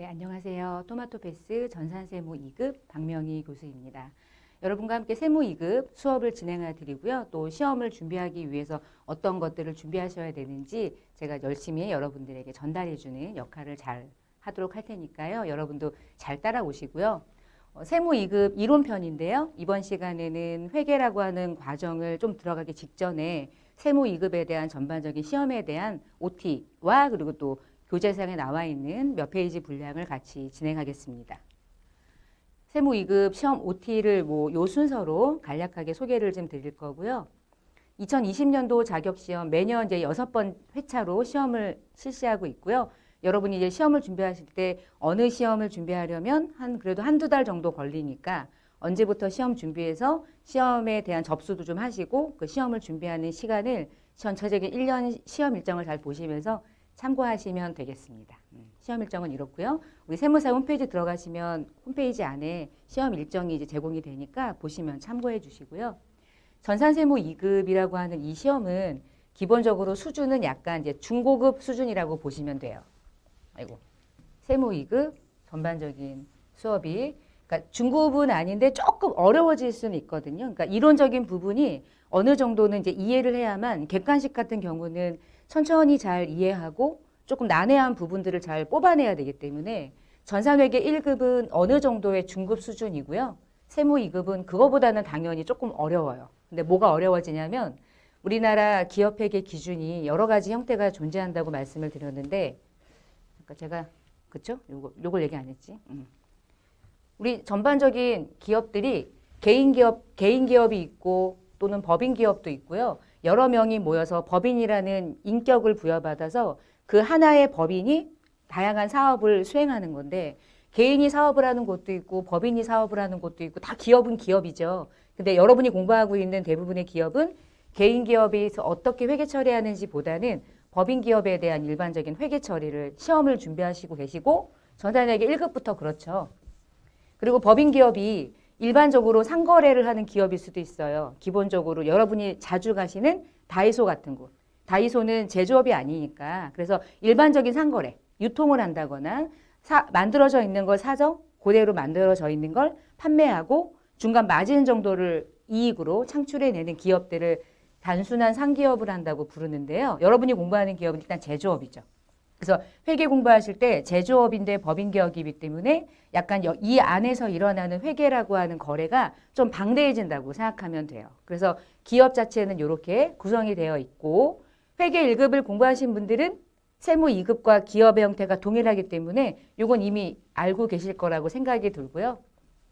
안녕하세요. 토마토패스 전산세무 2급 박명희 교수입니다. 여러분과 함께 세무 2급 수업을 진행해 드리고요. 또 시험을 준비하기 위해서 어떤 것들을 준비하셔야 되는지 제가 열심히 여러분들에게 전달해주는 역할을 잘 하도록 할 테니까요. 여러분도 잘 따라오시고요. 세무 2급 이론편인데요. 이번 시간에는 회계라고 하는 과정을 좀 들어가기 직전에 세무 2급에 대한 전반적인 시험에 대한 OT와 그리고 또 교재상에 나와 있는 몇 페이지 분량을 같이 진행하겠습니다. 세무 2급 시험 OT를 요 순서로 간략하게 소개를 좀 드릴 거고요. 2020년도 자격시험 매년 이제 6번 회차로 시험을 실시하고 있고요. 여러분이 이제 시험을 준비하실 때 어느 시험을 준비하려면 그래도 한두 달 정도 걸리니까 언제부터 시험 준비해서 시험에 대한 접수도 좀 하시고 그 시험을 준비하는 시간을 전체적인 1년 시험 일정을 잘 보시면서 참고하시면 되겠습니다. 시험 일정은 이렇고요. 우리 세무사 홈페이지 들어가시면 홈페이지 안에 시험 일정이 이제 제공이 되니까 보시면 참고해 주시고요. 전산세무 2급이라고 하는 이 시험은 기본적으로 수준은 약간 이제 중고급 수준이라고 보시면 돼요. 세무 2급 전반적인 수업이 그러니까 중급은 아닌데 조금 어려워질 수는 있거든요. 그러니까 이론적인 부분이 어느 정도는 이제 이해를 해야만 객관식 같은 경우는 천천히 잘 이해하고 조금 난해한 부분들을 잘 뽑아내야 되기 때문에 전산회계 1급은 어느 정도의 중급 수준이고요. 세무 2급은 그거보다는 당연히 조금 어려워요. 근데 뭐가 어려워지냐면 우리나라 기업회계 기준이 여러 가지 형태가 존재한다고 말씀을 드렸는데 제가 그쵸? 요걸 얘기 안 했지. 우리 전반적인 기업들이 개인 기업이 있고 또는 법인 기업도 있고요. 여러 명이 모여서 법인이라는 인격을 부여받아서 그 하나의 법인이 다양한 사업을 수행하는 건데 개인이 사업을 하는 곳도 있고 법인이 사업을 하는 곳도 있고 다 기업은 기업이죠. 근데 여러분이 공부하고 있는 대부분의 기업은 개인 기업에서 어떻게 회계 처리하는지 보다는 법인 기업에 대한 일반적인 회계 처리를 시험을 준비하시고 계시고 전산회계 1급부터 그렇죠. 그리고 법인 기업이 일반적으로 상거래를 하는 기업일 수도 있어요. 기본적으로 여러분이 자주 가시는 다이소 같은 곳. 다이소는 제조업이 아니니까 그래서 일반적인 상거래, 유통을 한다거나 만들어져 있는 걸 사서 그대로 만들어져 있는 걸 판매하고 중간 마진 정도를 이익으로 창출해내는 기업들을 단순한 상기업을 한다고 부르는데요. 여러분이 공부하는 기업은 일단 제조업이죠. 그래서 회계 공부하실 때 제조업인데 법인 기업이기 때문에 약간 이 안에서 일어나는 회계라고 하는 거래가 좀 방대해진다고 생각하면 돼요. 그래서 기업 자체는 이렇게 구성이 되어 있고 회계 1급을 공부하신 분들은 세무 2급과 기업의 형태가 동일하기 때문에 이건 이미 알고 계실 거라고 생각이 들고요.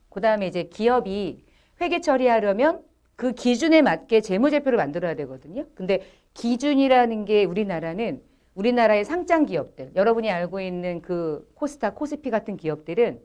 그 다음에 이제 기업이 회계 처리하려면 그 기준에 맞게 재무제표를 만들어야 되거든요. 근데 기준이라는 게 우리나라의 상장 기업들, 여러분이 알고 있는 그 코스타, 코스피 같은 기업들은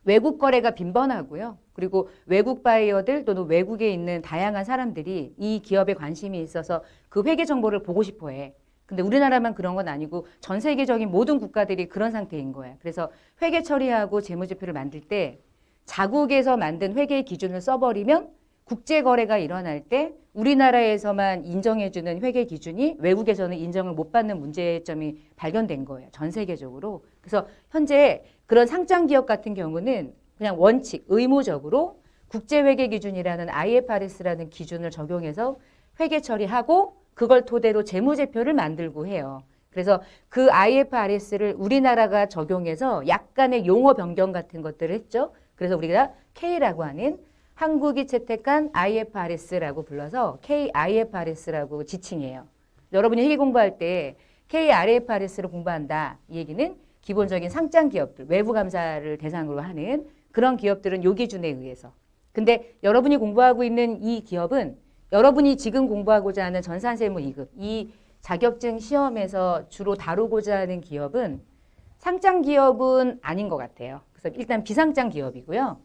외국 거래가 빈번하고요. 그리고 외국 바이어들 또는 외국에 있는 다양한 사람들이 이 기업에 관심이 있어서 그 회계 정보를 보고 싶어 해. 근데 우리나라만 그런 건 아니고 전 세계적인 모든 국가들이 그런 상태인 거예요. 그래서 회계 처리하고 재무제표를 만들 때 자국에서 만든 회계 기준을 써버리면 국제 거래가 일어날 때 우리나라에서만 인정해주는 회계 기준이 외국에서는 인정을 못 받는 문제점이 발견된 거예요. 전 세계적으로. 그래서 현재 그런 상장 기업 같은 경우는 그냥 원칙, 의무적으로 국제회계 기준이라는 IFRS라는 기준을 적용해서 회계 처리하고 그걸 토대로 재무제표를 만들고 해요. 그래서 그 IFRS를 우리나라가 적용해서 약간의 용어 변경 같은 것들을 했죠. 그래서 우리가 K라고 하는 한국이 채택한 IFRS라고 불러서 KIFRS라고 지칭해요. 여러분이 회계 공부할 때 KIFRS를 공부한다. 이 얘기는 기본적인 상장 기업들, 외부 감사를 대상으로 하는 그런 기업들은 요 기준에 의해서. 근데 여러분이 공부하고 있는 이 기업은 여러분이 지금 공부하고자 하는 전산세무 2급, 이 자격증 시험에서 주로 다루고자 하는 기업은 상장 기업은 아닌 것 같아요. 그래서 일단 비상장 기업이고요.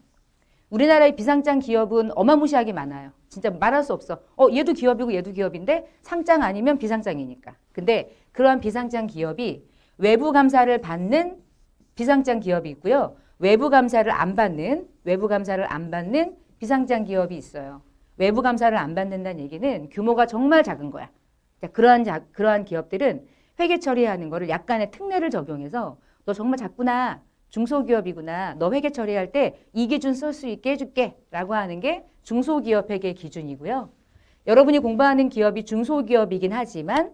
우리나라의 비상장 기업은 어마무시하게 많아요. 진짜 말할 수 없어. 얘도 기업이고 얘도 기업인데 상장 아니면 비상장이니까. 근데 그러한 비상장 기업이 외부 감사를 받는 비상장 기업이 있고요. 외부 감사를 안 받는 비상장 기업이 있어요. 외부 감사를 안 받는다는 얘기는 규모가 정말 작은 거야. 그러한 기업들은 회계 처리하는 거를 약간의 특례를 적용해서 너 정말 작구나. 중소기업이구나. 너 회계 처리할 때 이 기준 쓸 수 있게 해줄게. 라고 하는 게 중소기업 회계 기준이고요. 여러분이 공부하는 기업이 중소기업이긴 하지만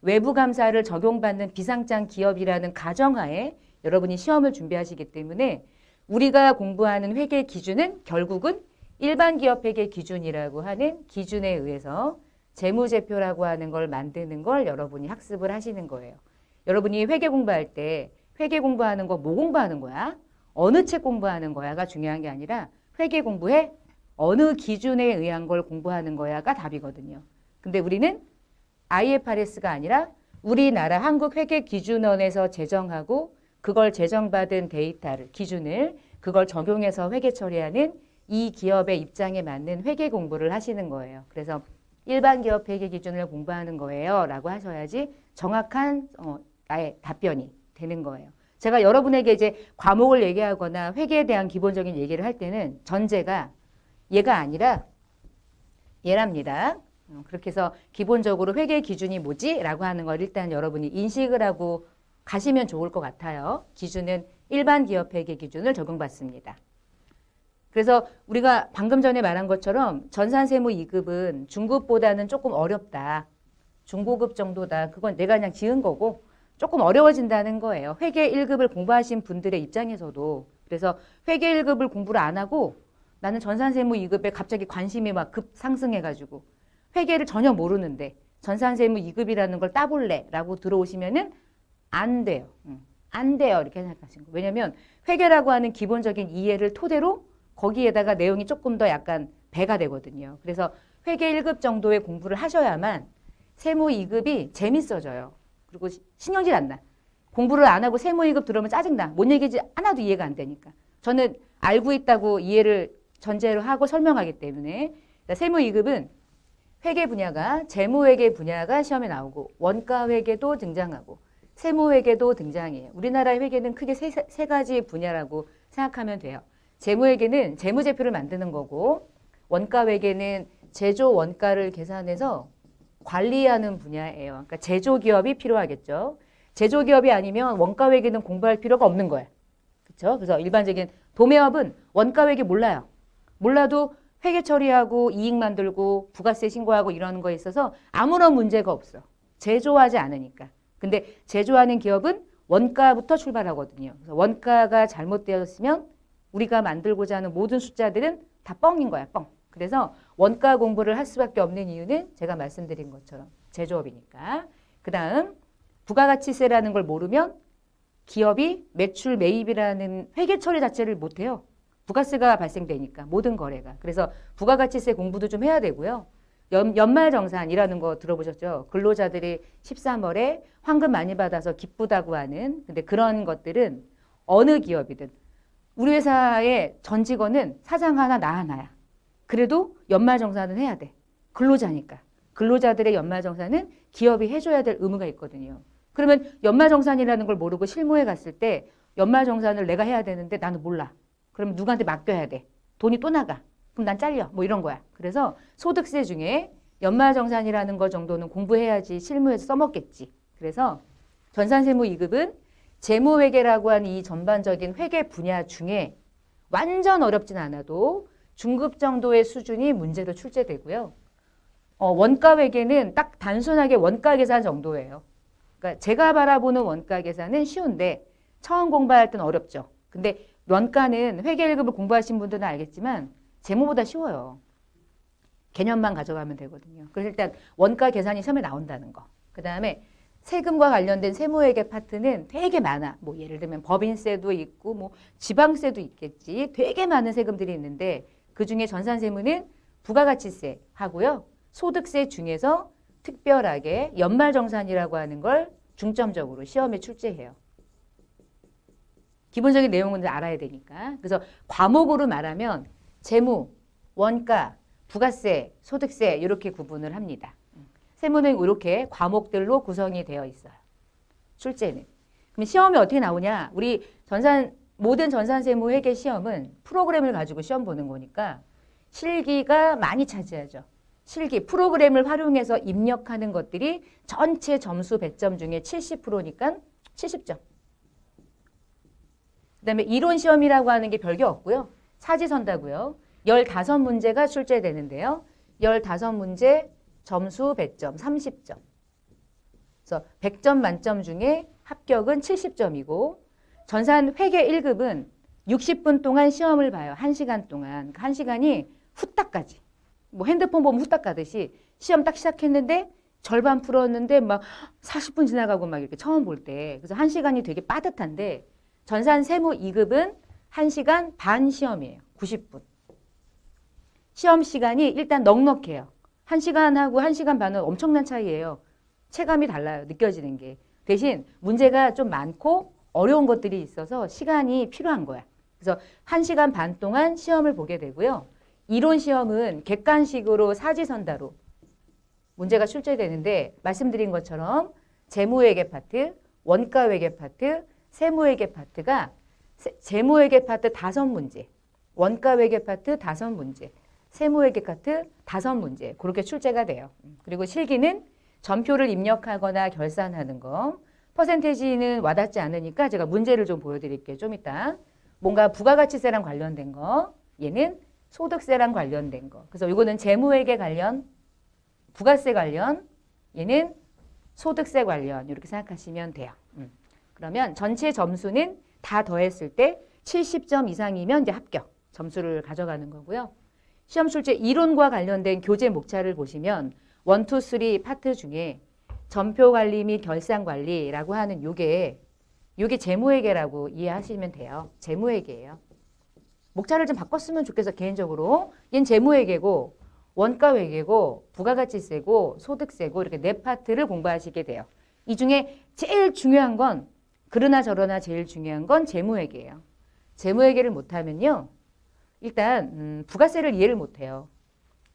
외부 감사를 적용받는 비상장 기업이라는 가정하에 여러분이 시험을 준비하시기 때문에 우리가 공부하는 회계 기준은 결국은 일반 기업 회계 기준이라고 하는 기준에 의해서 재무제표라고 하는 걸 만드는 걸 여러분이 학습을 하시는 거예요. 여러분이 회계 공부할 때 회계 공부하는 거 뭐 공부하는 거야? 어느 책 공부하는 거야가 중요한 게 아니라 회계 공부에 어느 기준에 의한 걸 공부하는 거야가 답이거든요. 근데 우리는 IFRS가 아니라 우리나라 한국회계기준원에서 제정하고 그걸 제정받은 데이터를, 기준을 그걸 적용해서 회계 처리하는 이 기업의 입장에 맞는 회계 공부를 하시는 거예요. 그래서 일반 기업 회계 기준을 공부하는 거예요 라고 하셔야지 정확한 나의 답변이 되는 거예요. 제가 여러분에게 이제 과목을 얘기하거나 회계에 대한 기본적인 얘기를 할 때는 전제가 얘가 아니라 얘랍니다. 그렇게 해서 기본적으로 회계 기준이 뭐지? 라고 하는 걸 일단 여러분이 인식을 하고 가시면 좋을 것 같아요. 기준은 일반 기업 회계 기준을 적용받습니다. 그래서 우리가 방금 전에 말한 것처럼 전산세무 2급은 중급보다는 조금 어렵다. 중고급 정도다. 그건 내가 그냥 지은 거고 조금 어려워진다는 거예요. 회계 1급을 공부하신 분들의 입장에서도. 그래서 회계 1급을 공부를 안 하고 나는 전산세무 2급에 갑자기 관심이 막 급 상승해가지고 회계를 전혀 모르는데 전산세무 2급이라는 걸 따볼래 라고 들어오시면은 안 돼요. 안 돼요. 이렇게 생각하시는 거예요. 왜냐면 회계라고 하는 기본적인 이해를 토대로 거기에다가 내용이 조금 더 약간 배가 되거든요. 그래서 회계 1급 정도의 공부를 하셔야만 세무 2급이 재밌어져요. 그리고 신경질 안 나. 공부를 안 하고 세무 2급 들어오면 짜증나. 뭔 얘기인지 하나도 이해가 안 되니까. 저는 알고 있다고 이해를 전제로 하고 설명하기 때문에 세무 2급은 회계 분야가 재무회계 분야가 시험에 나오고 원가회계도 등장하고 세무회계도 등장해요. 우리나라의 회계는 크게 세 가지 분야라고 생각하면 돼요. 재무회계는 재무제표를 만드는 거고 원가회계는 제조 원가를 계산해서 관리하는 분야예요. 그러니까 제조기업이 필요하겠죠. 제조기업이 아니면 원가회계는 공부할 필요가 없는 거예요. 그렇죠? 그래서 일반적인 도매업은 원가회계 몰라요. 몰라도 회계 처리하고 이익 만들고 부가세 신고하고 이러는 거에 있어서 아무런 문제가 없어. 제조하지 않으니까. 근데 제조하는 기업은 원가부터 출발하거든요. 그래서 원가가 잘못되었으면 우리가 만들고자 하는 모든 숫자들은 다 뻥인 거야, 뻥. 그래서 원가 공부를 할 수밖에 없는 이유는 제가 말씀드린 것처럼 제조업이니까. 그 다음 부가가치세라는 걸 모르면 기업이 매출 매입이라는 회계 처리 자체를 못해요. 부가세가 발생되니까 모든 거래가. 그래서 부가가치세 공부도 좀 해야 되고요. 연말정산이라는 거 들어보셨죠? 근로자들이 13월에 황금 많이 받아서 기쁘다고 하는 근데 그런 것들은 어느 기업이든 우리 회사의 전 직원은 사장 하나 나 하나야. 그래도 연말정산은 해야 돼. 근로자니까. 근로자들의 연말정산은 기업이 해줘야 될 의무가 있거든요. 그러면 연말정산이라는 걸 모르고 실무에 갔을 때 연말정산을 내가 해야 되는데 나는 몰라. 그럼 누구한테 맡겨야 돼. 돈이 또 나가. 그럼 난 잘려. 뭐 이런 거야. 그래서 소득세 중에 연말정산이라는 거 정도는 공부해야지 실무에서 써먹겠지. 그래서 전산세무 2급은 재무회계라고 하는 이 전반적인 회계 분야 중에 완전 어렵진 않아도 중급 정도의 수준이 문제로 출제되고요. 원가회계는 딱 단순하게 원가 계산 정도예요. 그러니까 제가 바라보는 원가 계산은 쉬운데 처음 공부할 때는 어렵죠. 근데 원가는 회계 1급을 공부하신 분들은 알겠지만 재무보다 쉬워요. 개념만 가져가면 되거든요. 그래서 일단 원가 계산이 시험에 나온다는 거. 그 다음에 세금과 관련된 세무회계 파트는 되게 많아. 뭐 예를 들면 법인세도 있고 뭐 지방세도 있겠지. 되게 많은 세금들이 있는데 그중에 전산세무는 부가가치세 하고요. 소득세 중에서 특별하게 연말정산이라고 하는 걸 중점적으로 시험에 출제해요. 기본적인 내용은 알아야 되니까. 그래서 과목으로 말하면 재무, 원가, 부가세, 소득세 이렇게 구분을 합니다. 세무는 이렇게 과목들로 구성이 되어 있어요. 출제는. 그럼 시험이 어떻게 나오냐? 우리 모든 전산세무 회계 시험은 프로그램을 가지고 시험 보는 거니까 실기가 많이 차지하죠. 실기, 프로그램을 활용해서 입력하는 것들이 전체 점수 100점 중에 70%니까 70점. 그다음에 이론 시험이라고 하는 게 별게 없고요. 사지선다고요. 15문제가 출제되는데요. 15문제 점수 배점 30점. 그래서 100점 만점 중에 합격은 70점이고 전산 회계 1급은 60분 동안 시험을 봐요. 1시간 동안. 1시간이 후딱까지. 뭐 핸드폰 보면 후딱 가듯이 시험 딱 시작했는데 절반 풀었는데 막 40분 지나가고 막 이렇게 처음 볼 때. 그래서 1시간이 되게 빠듯한데 전산 세무 2급은 1시간 반 시험이에요. 90분. 시험 시간이 일단 넉넉해요. 1시간하고 1시간 반은 엄청난 차이예요. 체감이 달라요. 느껴지는 게. 대신 문제가 좀 많고 어려운 것들이 있어서 시간이 필요한 거야. 그래서 1시간 반 동안 시험을 보게 되고요. 이론 시험은 객관식으로 사지선다로 문제가 출제되는데 말씀드린 것처럼 재무회계 파트, 원가회계 파트, 세무회계 파트가 재무회계 파트 5문제, 원가회계 파트 5문제, 세무회계 파트 5문제 그렇게 출제가 돼요. 그리고 실기는 전표를 입력하거나 결산하는 거. 퍼센테이지는 와닿지 않으니까 제가 문제를 좀 보여드릴게요. 좀 이따. 뭔가 부가가치세랑 관련된 거. 얘는 소득세랑 관련된 거. 그래서 이거는 재무회계 관련, 부가세 관련, 얘는 소득세 관련 이렇게 생각하시면 돼요. 그러면 전체 점수는 다 더했을 때 70점 이상이면 이제 합격 점수를 가져가는 거고요. 시험 출제 이론과 관련된 교재 목차를 보시면 1, 2, 3 파트 중에 전표 관리 및 결산 관리라고 하는 요게 재무회계라고 이해하시면 돼요. 재무회계예요. 목차를 좀 바꿨으면 좋겠어 개인적으로. 얘는 재무회계고 원가회계고 부가가치세고 소득세고 이렇게 4파트를 공부하시게 돼요. 이 중에 제일 중요한 건 그러나 저러나 제일 중요한 건 재무회계예요. 재무회계를 못하면요. 일단 부가세를 이해를 못해요.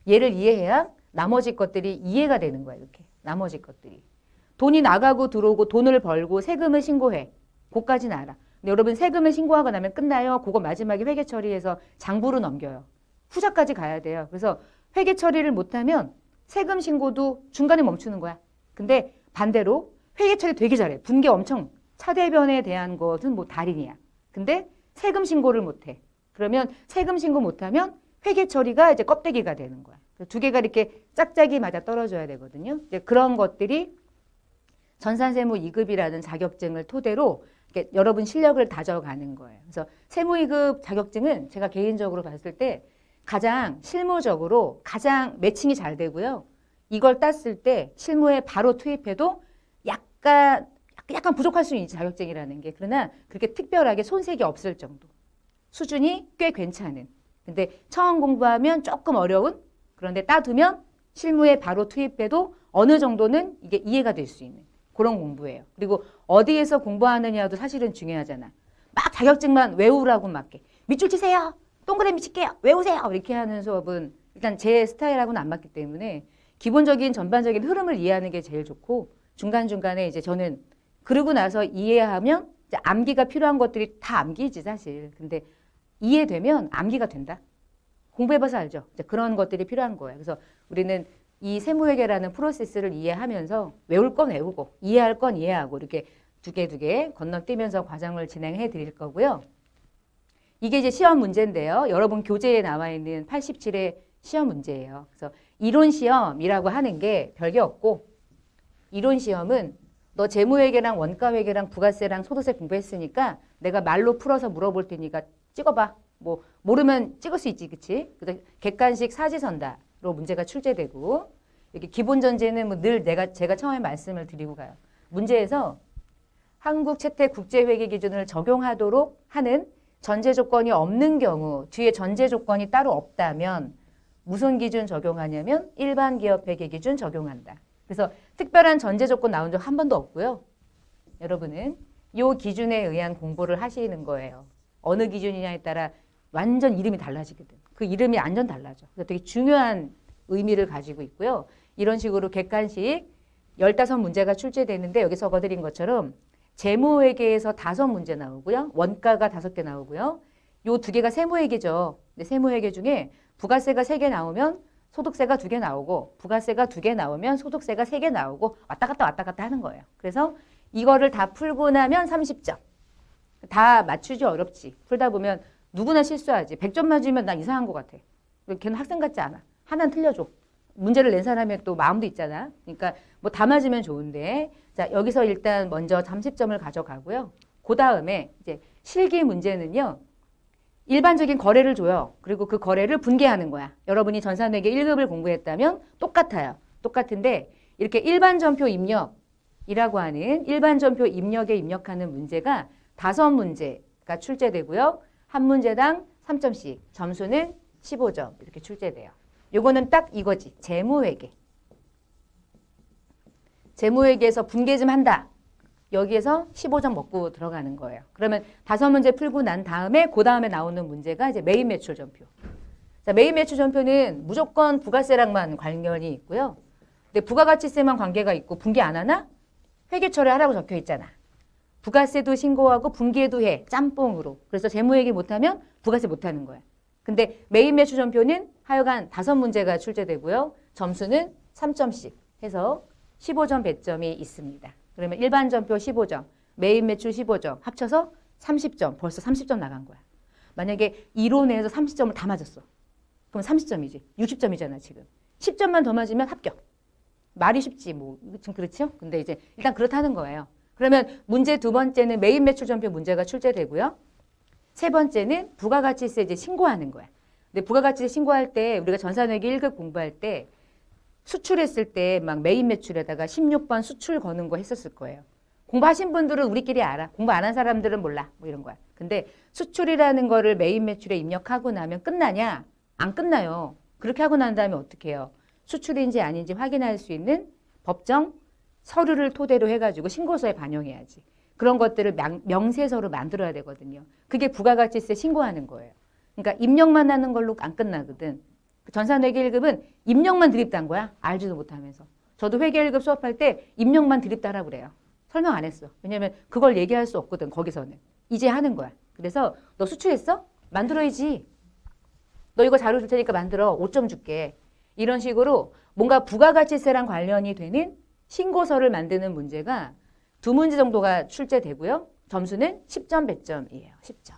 얘를 이해해야 나머지 것들이 이해가 되는 거야. 이렇게 나머지 것들이. 돈이 나가고 들어오고 돈을 벌고 세금을 신고해. 그거까지는 알아. 근데 여러분 세금을 신고하고 나면 끝나요. 그거 마지막에 회계 처리해서 장부로 넘겨요. 후자까지 가야 돼요. 그래서 회계 처리를 못하면 세금 신고도 중간에 멈추는 거야. 근데 반대로 회계 처리 되게 잘해. 분계 엄청 차대변에 대한 것은 뭐 달인이야. 근데 세금 신고를 못해. 그러면 세금 신고 못하면 회계 처리가 이제 껍데기가 되는 거야. 두 개가 이렇게 짝짝이 맞아 떨어져야 되거든요. 이제 그런 것들이 전산세무 2급이라는 자격증을 토대로 여러분 실력을 다져가는 거예요. 그래서 세무 2급 자격증은 제가 개인적으로 봤을 때 가장 실무적으로 가장 매칭이 잘 되고요. 이걸 땄을 때 실무에 바로 투입해도 약간 부족할 수 있는 자격증이라는 게 그러나 그렇게 특별하게 손색이 없을 정도. 수준이 꽤 괜찮은. 근데 처음 공부하면 조금 어려운 그런데 따두면 실무에 바로 투입해도 어느 정도는 이게 이해가 될 수 있는 그런 공부예요. 그리고 어디에서 공부하느냐도 사실은 중요하잖아. 막 자격증만 외우라고 막 밑줄 치세요. 동그라미 칠게요. 외우세요. 이렇게 하는 수업은 일단 제 스타일하고는 안 맞기 때문에 기본적인 전반적인 흐름을 이해하는 게 제일 좋고 중간중간에 이제 저는 그러고 나서 이해하면 이제 암기가 필요한 것들이 다 암기지 사실. 근데 이해되면 암기가 된다. 공부해봐서 알죠. 이제 그런 것들이 필요한 거예요. 그래서 우리는 이 세무회계라는 프로세스를 이해하면서 외울 건 외우고 이해할 건 이해하고 이렇게 두 개 건너뛰면서 과정을 진행해 드릴 거고요. 이게 이제 시험 문제인데요. 여러분 교재에 나와 있는 87의 시험 문제예요. 그래서 이론 시험이라고 하는 게 별게 없고 이론 시험은 너 재무회계랑 원가회계랑 부가세랑 소득세 공부했으니까 내가 말로 풀어서 물어볼 테니까 찍어봐. 뭐 모르면 찍을 수 있지, 그치? 그래서 객관식 사지선다로 문제가 출제되고 이렇게 기본 전제는 뭐 늘 제가 처음에 말씀을 드리고 가요. 문제에서 한국 채택 국제회계 기준을 적용하도록 하는 전제 조건이 없는 경우 뒤에 전제 조건이 따로 없다면 무슨 기준 적용하냐면 일반 기업 회계 기준 적용한다. 그래서 특별한 전제 조건 나온 적 한 번도 없고요. 여러분은 이 기준에 의한 공부를 하시는 거예요. 어느 기준이냐에 따라 완전 이름이 달라지거든. 그 이름이 완전 달라져. 그래서 되게 중요한 의미를 가지고 있고요. 이런 식으로 객관식 15문제가 출제되는데 여기 적어드린 것처럼 재무회계에서 5문제 나오고요. 원가가 5개 나오고요. 요 2개가 세무회계죠. 근데 세무회계 중에 부가세가 3개 나오면 소득세가 2개 나오고 부가세가 2개 나오면 소득세가 3개 나오고 왔다 갔다 하는 거예요. 그래서 이거를 다 풀고 나면 30점. 다 맞추기 어렵지. 풀다 보면 누구나 실수하지. 100점 맞으면 나 이상한 것 같아. 걔는 학생 같지 않아. 하나는 틀려줘. 문제를 낸 사람의 또 마음도 있잖아. 그러니까 뭐 다 맞으면 좋은데, 자, 여기서 일단 먼저 30점을 가져가고요. 그 다음에 이제 실기 문제는요. 일반적인 거래를 줘요. 그리고 그 거래를 분개하는 거야. 여러분이 전산회계 1급을 공부했다면 똑같아요. 똑같은데 이렇게 일반전표 입력이라고 하는 일반전표 입력에 입력하는 문제가 5문제가 출제되고요. 한 문제당 3점씩, 점수는 15점 이렇게 출제돼요. 요거는 딱 이거지. 재무회계. 재무회계에서 분개 좀 한다. 여기에서 15점 먹고 들어가는 거예요. 그러면 5문제 풀고 난 다음에 그 다음에 나오는 문제가 이제 메인 매출 전표. 자, 메인 매출 전표는 무조건 부가세랑만 관련이 있고요. 근데 부가가치세만 관계가 있고 분개 안 하나? 회계 처리하라고 적혀 있잖아. 부가세도 신고하고 분개도 해. 짬뽕으로. 그래서 재무회계 못하면 부가세 못하는 거야. 근데 메인 매출 전표는 하여간 5문제가 출제되고요. 점수는 3점씩 해서 15점 배점이 있습니다. 그러면 일반 전표 15점, 메인 매출 15점, 합쳐서 30점. 벌써 30점 나간 거야. 만약에 이론에서 30점을 다 맞았어. 그럼 30점이지. 60점이잖아, 지금. 10점만 더 맞으면 합격. 말이 쉽지, 뭐. 좀 그렇죠? 근데 이제 일단 그렇다는 거예요. 그러면 문제 2번째는 메인 매출 전표 문제가 출제되고요. 3번째는 부가가치세 이제 신고하는 거야. 근데 부가가치세 신고할 때 우리가 전산회계 1급 공부할 때 수출했을 때 막 메인 매출에다가 16번 수출 거는 거 했었을 거예요. 공부하신 분들은 우리끼리 알아. 공부 안 한 사람들은 몰라. 뭐 이런 거야. 근데 수출이라는 거를 메인 매출에 입력하고 나면 끝나냐? 안 끝나요. 그렇게 하고 난 다음에 어떻게 해요? 수출인지 아닌지 확인할 수 있는 법정 서류를 토대로 해가지고 신고서에 반영해야지. 그런 것들을 명세서로 만들어야 되거든요. 그게 부가가치세 신고하는 거예요. 그러니까 입력만 하는 걸로 안 끝나거든. 전산회계 1급은 입력만 드립단 거야. 알지도 못하면서. 저도 회계 1급 수업할 때 입력만 드립다라고 그래요. 설명 안 했어. 왜냐면 그걸 얘기할 수 없거든. 거기서는. 이제 하는 거야. 그래서 너 수출했어? 만들어야지. 너 이거 자료 줄 테니까 만들어. 5점 줄게. 이런 식으로 뭔가 부가가치세랑 관련이 되는 신고서를 만드는 문제가 2문제 정도가 출제되고요. 점수는 10점 배점이에요. 10점.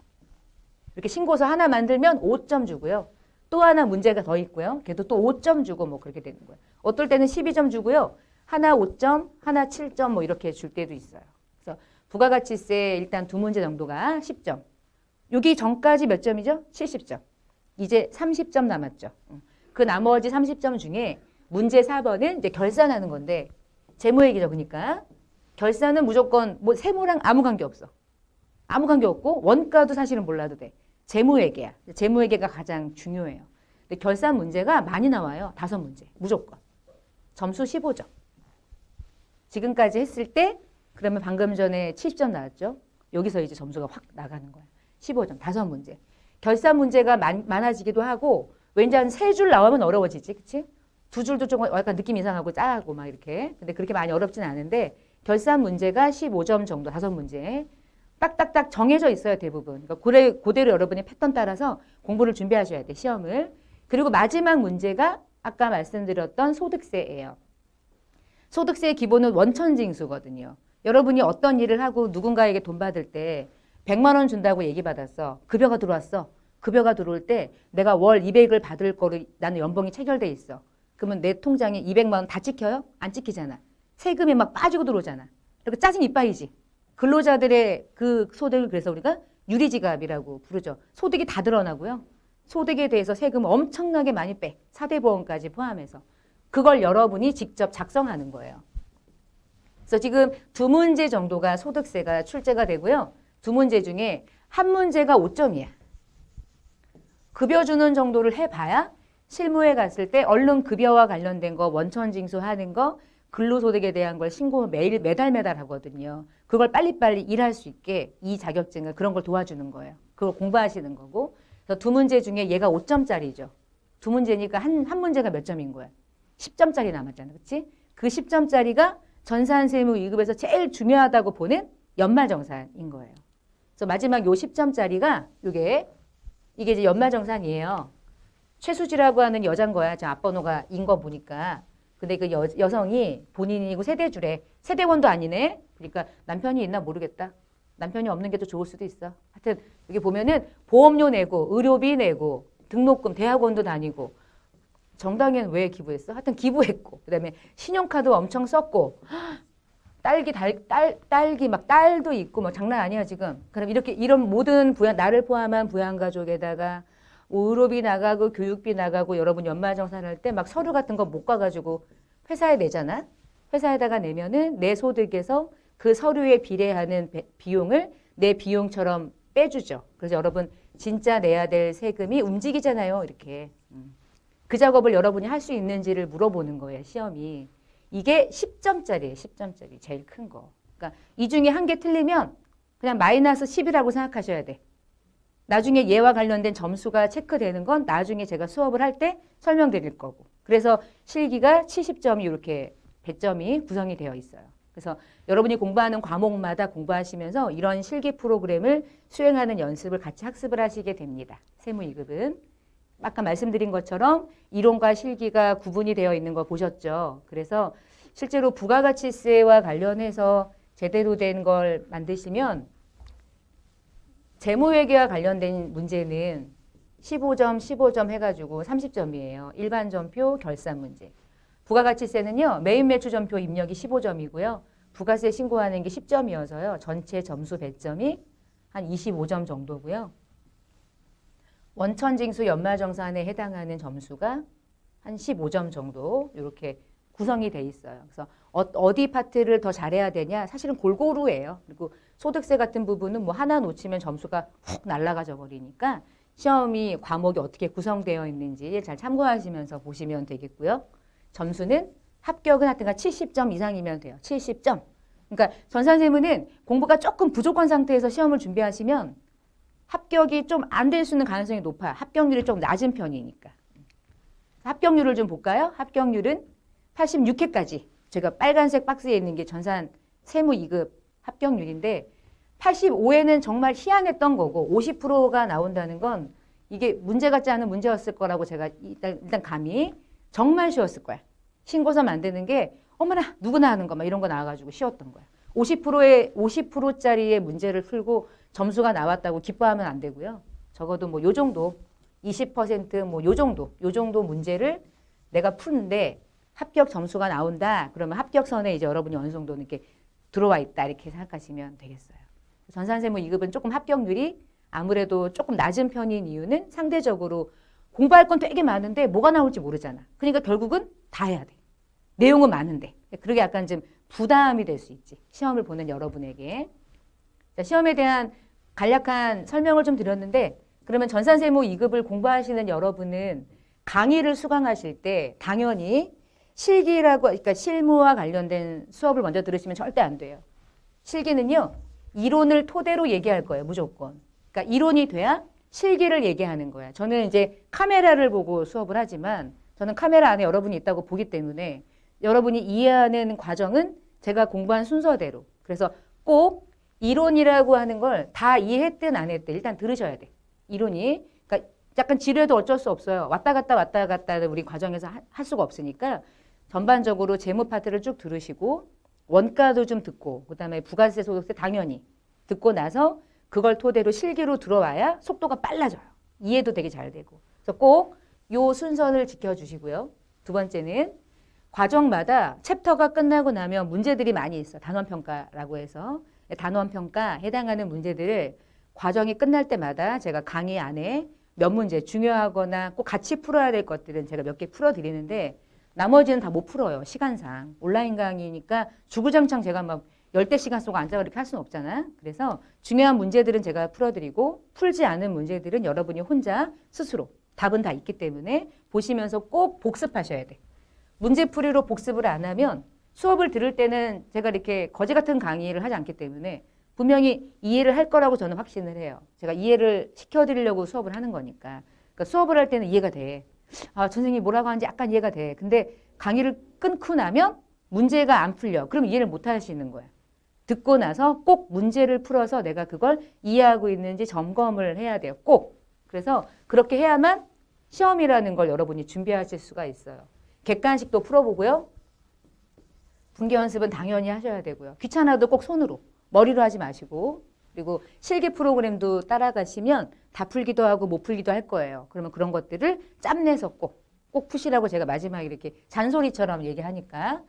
이렇게 신고서 하나 만들면 5점 주고요. 또 하나 문제가 더 있고요. 걔도 또 5점 주고 뭐 그렇게 되는 거예요. 어떨 때는 12점 주고요. 하나 5점, 하나 7점 뭐 이렇게 줄 때도 있어요. 그래서 부가가치세 일단 2문제 정도가 10점. 여기 전까지 몇 점이죠? 70점. 이제 30점 남았죠. 그 나머지 30점 중에 문제 4번은 이제 결산하는 건데 재무회계죠. 그러니까 결산은 무조건 뭐 세무랑 아무 관계 없어. 아무 관계 없고 원가도 사실은 몰라도 돼. 재무회계야. 재무회계가 가장 중요해요. 근데 결산 문제가 많이 나와요. 5문제. 무조건. 점수 15점. 지금까지 했을 때 그러면 방금 전에 70점 나왔죠. 여기서 이제 점수가 확 나가는 거야. 15점. 5문제. 결산 문제가 많아지기도 하고 왠지 한 3줄 나오면 어려워지지. 그치? 2줄도 좀 약간 느낌 이상하고 짜고 막 이렇게. 근데 그렇게 많이 어렵진 않은데 결산 문제가 15점 정도. 5문제. 딱딱딱 정해져 있어요, 대부분. 그러니까 그대로 여러분이 패턴 따라서 공부를 준비하셔야 돼, 시험을. 그리고 마지막 문제가 아까 말씀드렸던 소득세예요. 소득세의 기본은 원천징수거든요. 여러분이 어떤 일을 하고 누군가에게 돈 받을 때 100만 원 준다고 얘기 받았어. 급여가 들어왔어. 급여가 들어올 때 내가 월 200을 받을 거를 나는 연봉이 체결돼 있어. 그러면 내 통장에 200만 원 다 찍혀요? 안 찍히잖아. 세금이 막 빠지고 들어오잖아. 그러니까 짜증 이빠이지. 근로자들의 그 소득을 그래서 우리가 유리지갑이라고 부르죠. 소득이 다 드러나고요. 소득에 대해서 세금 엄청나게 많이 빼. 4대 보험까지 포함해서. 그걸 여러분이 직접 작성하는 거예요. 그래서 지금 2문제 정도가 소득세가 출제가 되고요. 2문제 중에 한 문제가 5점이야. 급여 주는 정도를 해봐야 실무에 갔을 때 얼른 급여와 관련된 거, 원천징수하는 거, 근로소득에 대한 걸 신고 매달 하거든요. 그걸 빨리빨리 일할 수 있게 이 자격증을 그런 걸 도와주는 거예요. 그걸 공부하시는 거고. 그래서 2문제 중에 얘가 5점짜리죠. 2문제니까 한 문제가 몇 점인 거야? 10점짜리 남았잖아. 그치? 그 10점짜리가 전산세무 2급에서 제일 중요하다고 보는 연말정산인 거예요. 그래서 마지막 요 10점짜리가 이게 이제 연말정산이에요. 최수지라고 하는 여잔 거야. 저 앞번호가 인 거 보니까. 근데 그 여성이 본인이고 세대주래. 세대원도 아니네. 그러니까 남편이 있나 모르겠다. 남편이 없는 게 더 좋을 수도 있어. 하여튼 여기 보면은 보험료 내고 의료비 내고 등록금 대학원도 다니고 정당엔 왜 기부했어? 하여튼 기부했고 그다음에 신용카드 엄청 썼고 딸기 막 딸도 있고 뭐 장난 아니야 지금. 그럼 이렇게 이런 모든 부양 나를 포함한 부양가족에다가 의료비 나가고 교육비 나가고 여러분 연말정산을 할 때 막 서류 같은 거 못 가가지고 회사에 내잖아. 회사에다가 내면은 내 소득에서 그 서류에 비례하는 비용을 내 비용처럼 빼주죠. 그래서 여러분 진짜 내야 될 세금이 움직이잖아요. 이렇게. 그 작업을 여러분이 할 수 있는지를 물어보는 거예요. 시험이. 이게 10점짜리예요. 10점짜리. 제일 큰 거. 그러니까 이 중에 한 개 틀리면 그냥 마이너스 10이라고 생각하셔야 돼. 나중에 얘와 관련된 점수가 체크되는 건 나중에 제가 수업을 할 때 설명드릴 거고. 그래서 실기가 70점이 이렇게 배점이 구성이 되어 있어요. 그래서 여러분이 공부하는 과목마다 공부하시면서 이런 실기 프로그램을 수행하는 연습을 같이 학습을 하시게 됩니다. 세무 2급은. 아까 말씀드린 것처럼 이론과 실기가 구분이 되어 있는 거 보셨죠? 그래서 실제로 부가가치세와 관련해서 제대로 된 걸 만드시면 재무회계와 관련된 문제는 15점, 15점 해가지고 30점이에요. 일반점표 결산 문제. 부가가치세는요. 메인 매출점표 입력이 15점이고요. 부가세 신고하는 게 10점이어서요. 전체 점수 배점이 한 25점 정도고요. 원천징수 연말정산에 해당하는 점수가 한 15점 정도 이렇게 구성이 돼 있어요. 그래서 어디 파트를 더 잘해야 되냐? 사실은 골고루예요. 그리고 소득세 같은 부분은 뭐 하나 놓치면 점수가 훅 날아가져 버리니까 시험이 과목이 어떻게 구성되어 있는지 잘 참고하시면서 보시면 되겠고요. 점수는 합격은 하여튼간 70점 이상이면 돼요. 70점. 그러니까 전산세무는 공부가 조금 부족한 상태에서 시험을 준비하시면 합격이 좀 안 될 수 있는 가능성이 높아요. 합격률이 좀 낮은 편이니까. 합격률을 좀 볼까요? 합격률은 86회까지. 제가 빨간색 박스에 있는 게 전산 세무 2급 합격률인데 85회는 정말 희한했던 거고 50%가 나온다는 건 이게 문제 같지 않은 문제였을 거라고 제가 일단 감히 정말 쉬웠을 거야. 신고서 만드는 게 어머나 누구나 하는 거 막 이런 거 나와가지고 쉬웠던 거야. 50%짜리의 문제를 풀고 점수가 나왔다고 기뻐하면 안 되고요. 적어도 뭐 요 정도 20% 뭐 요 정도 문제를 내가 푸는데 합격 점수가 나온다. 그러면 합격선에 이제 여러분이 어느 정도 이렇게 들어와 있다 이렇게 생각하시면 되겠어요. 전산세무 2급은 조금 합격률이 아무래도 조금 낮은 편인 이유는 상대적으로 공부할 건 되게 많은데 뭐가 나올지 모르잖아. 그러니까 결국은 다 해야 돼. 내용은 많은데. 그러게 약간 좀 부담이 될 수 있지. 시험을 보는 여러분에게. 자, 시험에 대한 간략한 설명을 좀 드렸는데 그러면 전산세무 2급을 공부하시는 여러분은 강의를 수강하실 때 당연히 실기라고 그러니까 실무와 관련된 수업을 먼저 들으시면 절대 안 돼요. 실기는요. 이론을 토대로 얘기할 거예요. 무조건. 그러니까 이론이 돼야 실기를 얘기하는 거야. 저는 이제 카메라를 보고 수업을 하지만 저는 카메라 안에 여러분이 있다고 보기 때문에 여러분이 이해하는 과정은 제가 공부한 순서대로. 그래서 꼭 이론이라고 하는 걸 다 이해했든 안 했든 일단 들으셔야 돼. 이론이. 그러니까 약간 지루해도 어쩔 수 없어요. 왔다 갔다 우리 과정에서 할 수가 없으니까 전반적으로 재무 파트를 쭉 들으시고 원가도 좀 듣고 그다음에 부가세 소득세 당연히 듣고 나서 그걸 토대로 실기로 들어와야 속도가 빨라져요. 이해도 되게 잘 되고. 그래서 꼭 요 순서를 지켜주시고요. 두 번째는 과정마다 챕터가 끝나고 나면 문제들이 많이 있어. 단원평가라고 해서 단원평가 해당하는 문제들을 과정이 끝날 때마다 제가 강의 안에 몇 문제 중요하거나 꼭 같이 풀어야 될 것들은 제가 몇 개 풀어드리는데 나머지는 다 못 풀어요. 시간상. 온라인 강의니까 주구장창 제가 막 열대 시간 속 앉아 이렇게 할 수는 없잖아. 그래서 중요한 문제들은 제가 풀어드리고 풀지 않은 문제들은 여러분이 혼자 스스로 답은 다 있기 때문에 보시면서 꼭 복습하셔야 돼. 문제풀이로 복습을 안 하면 수업을 들을 때는 제가 이렇게 거지 같은 강의를 하지 않기 때문에 분명히 이해를 할 거라고 저는 확신을 해요. 제가 이해를 시켜드리려고 수업을 하는 거니까. 그러니까 수업을 할 때는 이해가 돼. 아, 선생님이 뭐라고 하는지 약간 이해가 돼. 근데 강의를 끊고 나면 문제가 안 풀려. 그럼 이해를 못 하시는 거야. 듣고 나서 꼭 문제를 풀어서 내가 그걸 이해하고 있는지 점검을 해야 돼요. 꼭. 그래서 그렇게 해야만 시험이라는 걸 여러분이 준비하실 수가 있어요. 객관식도 풀어보고요. 분계 연습은 당연히 하셔야 되고요. 귀찮아도 꼭 손으로, 머리로 하지 마시고 그리고 실기 프로그램도 따라가시면 다 풀기도 하고 못 풀기도 할 거예요. 그러면 그런 것들을 짬내서 꼭 푸시라고 제가 마지막에 이렇게 잔소리처럼 얘기하니까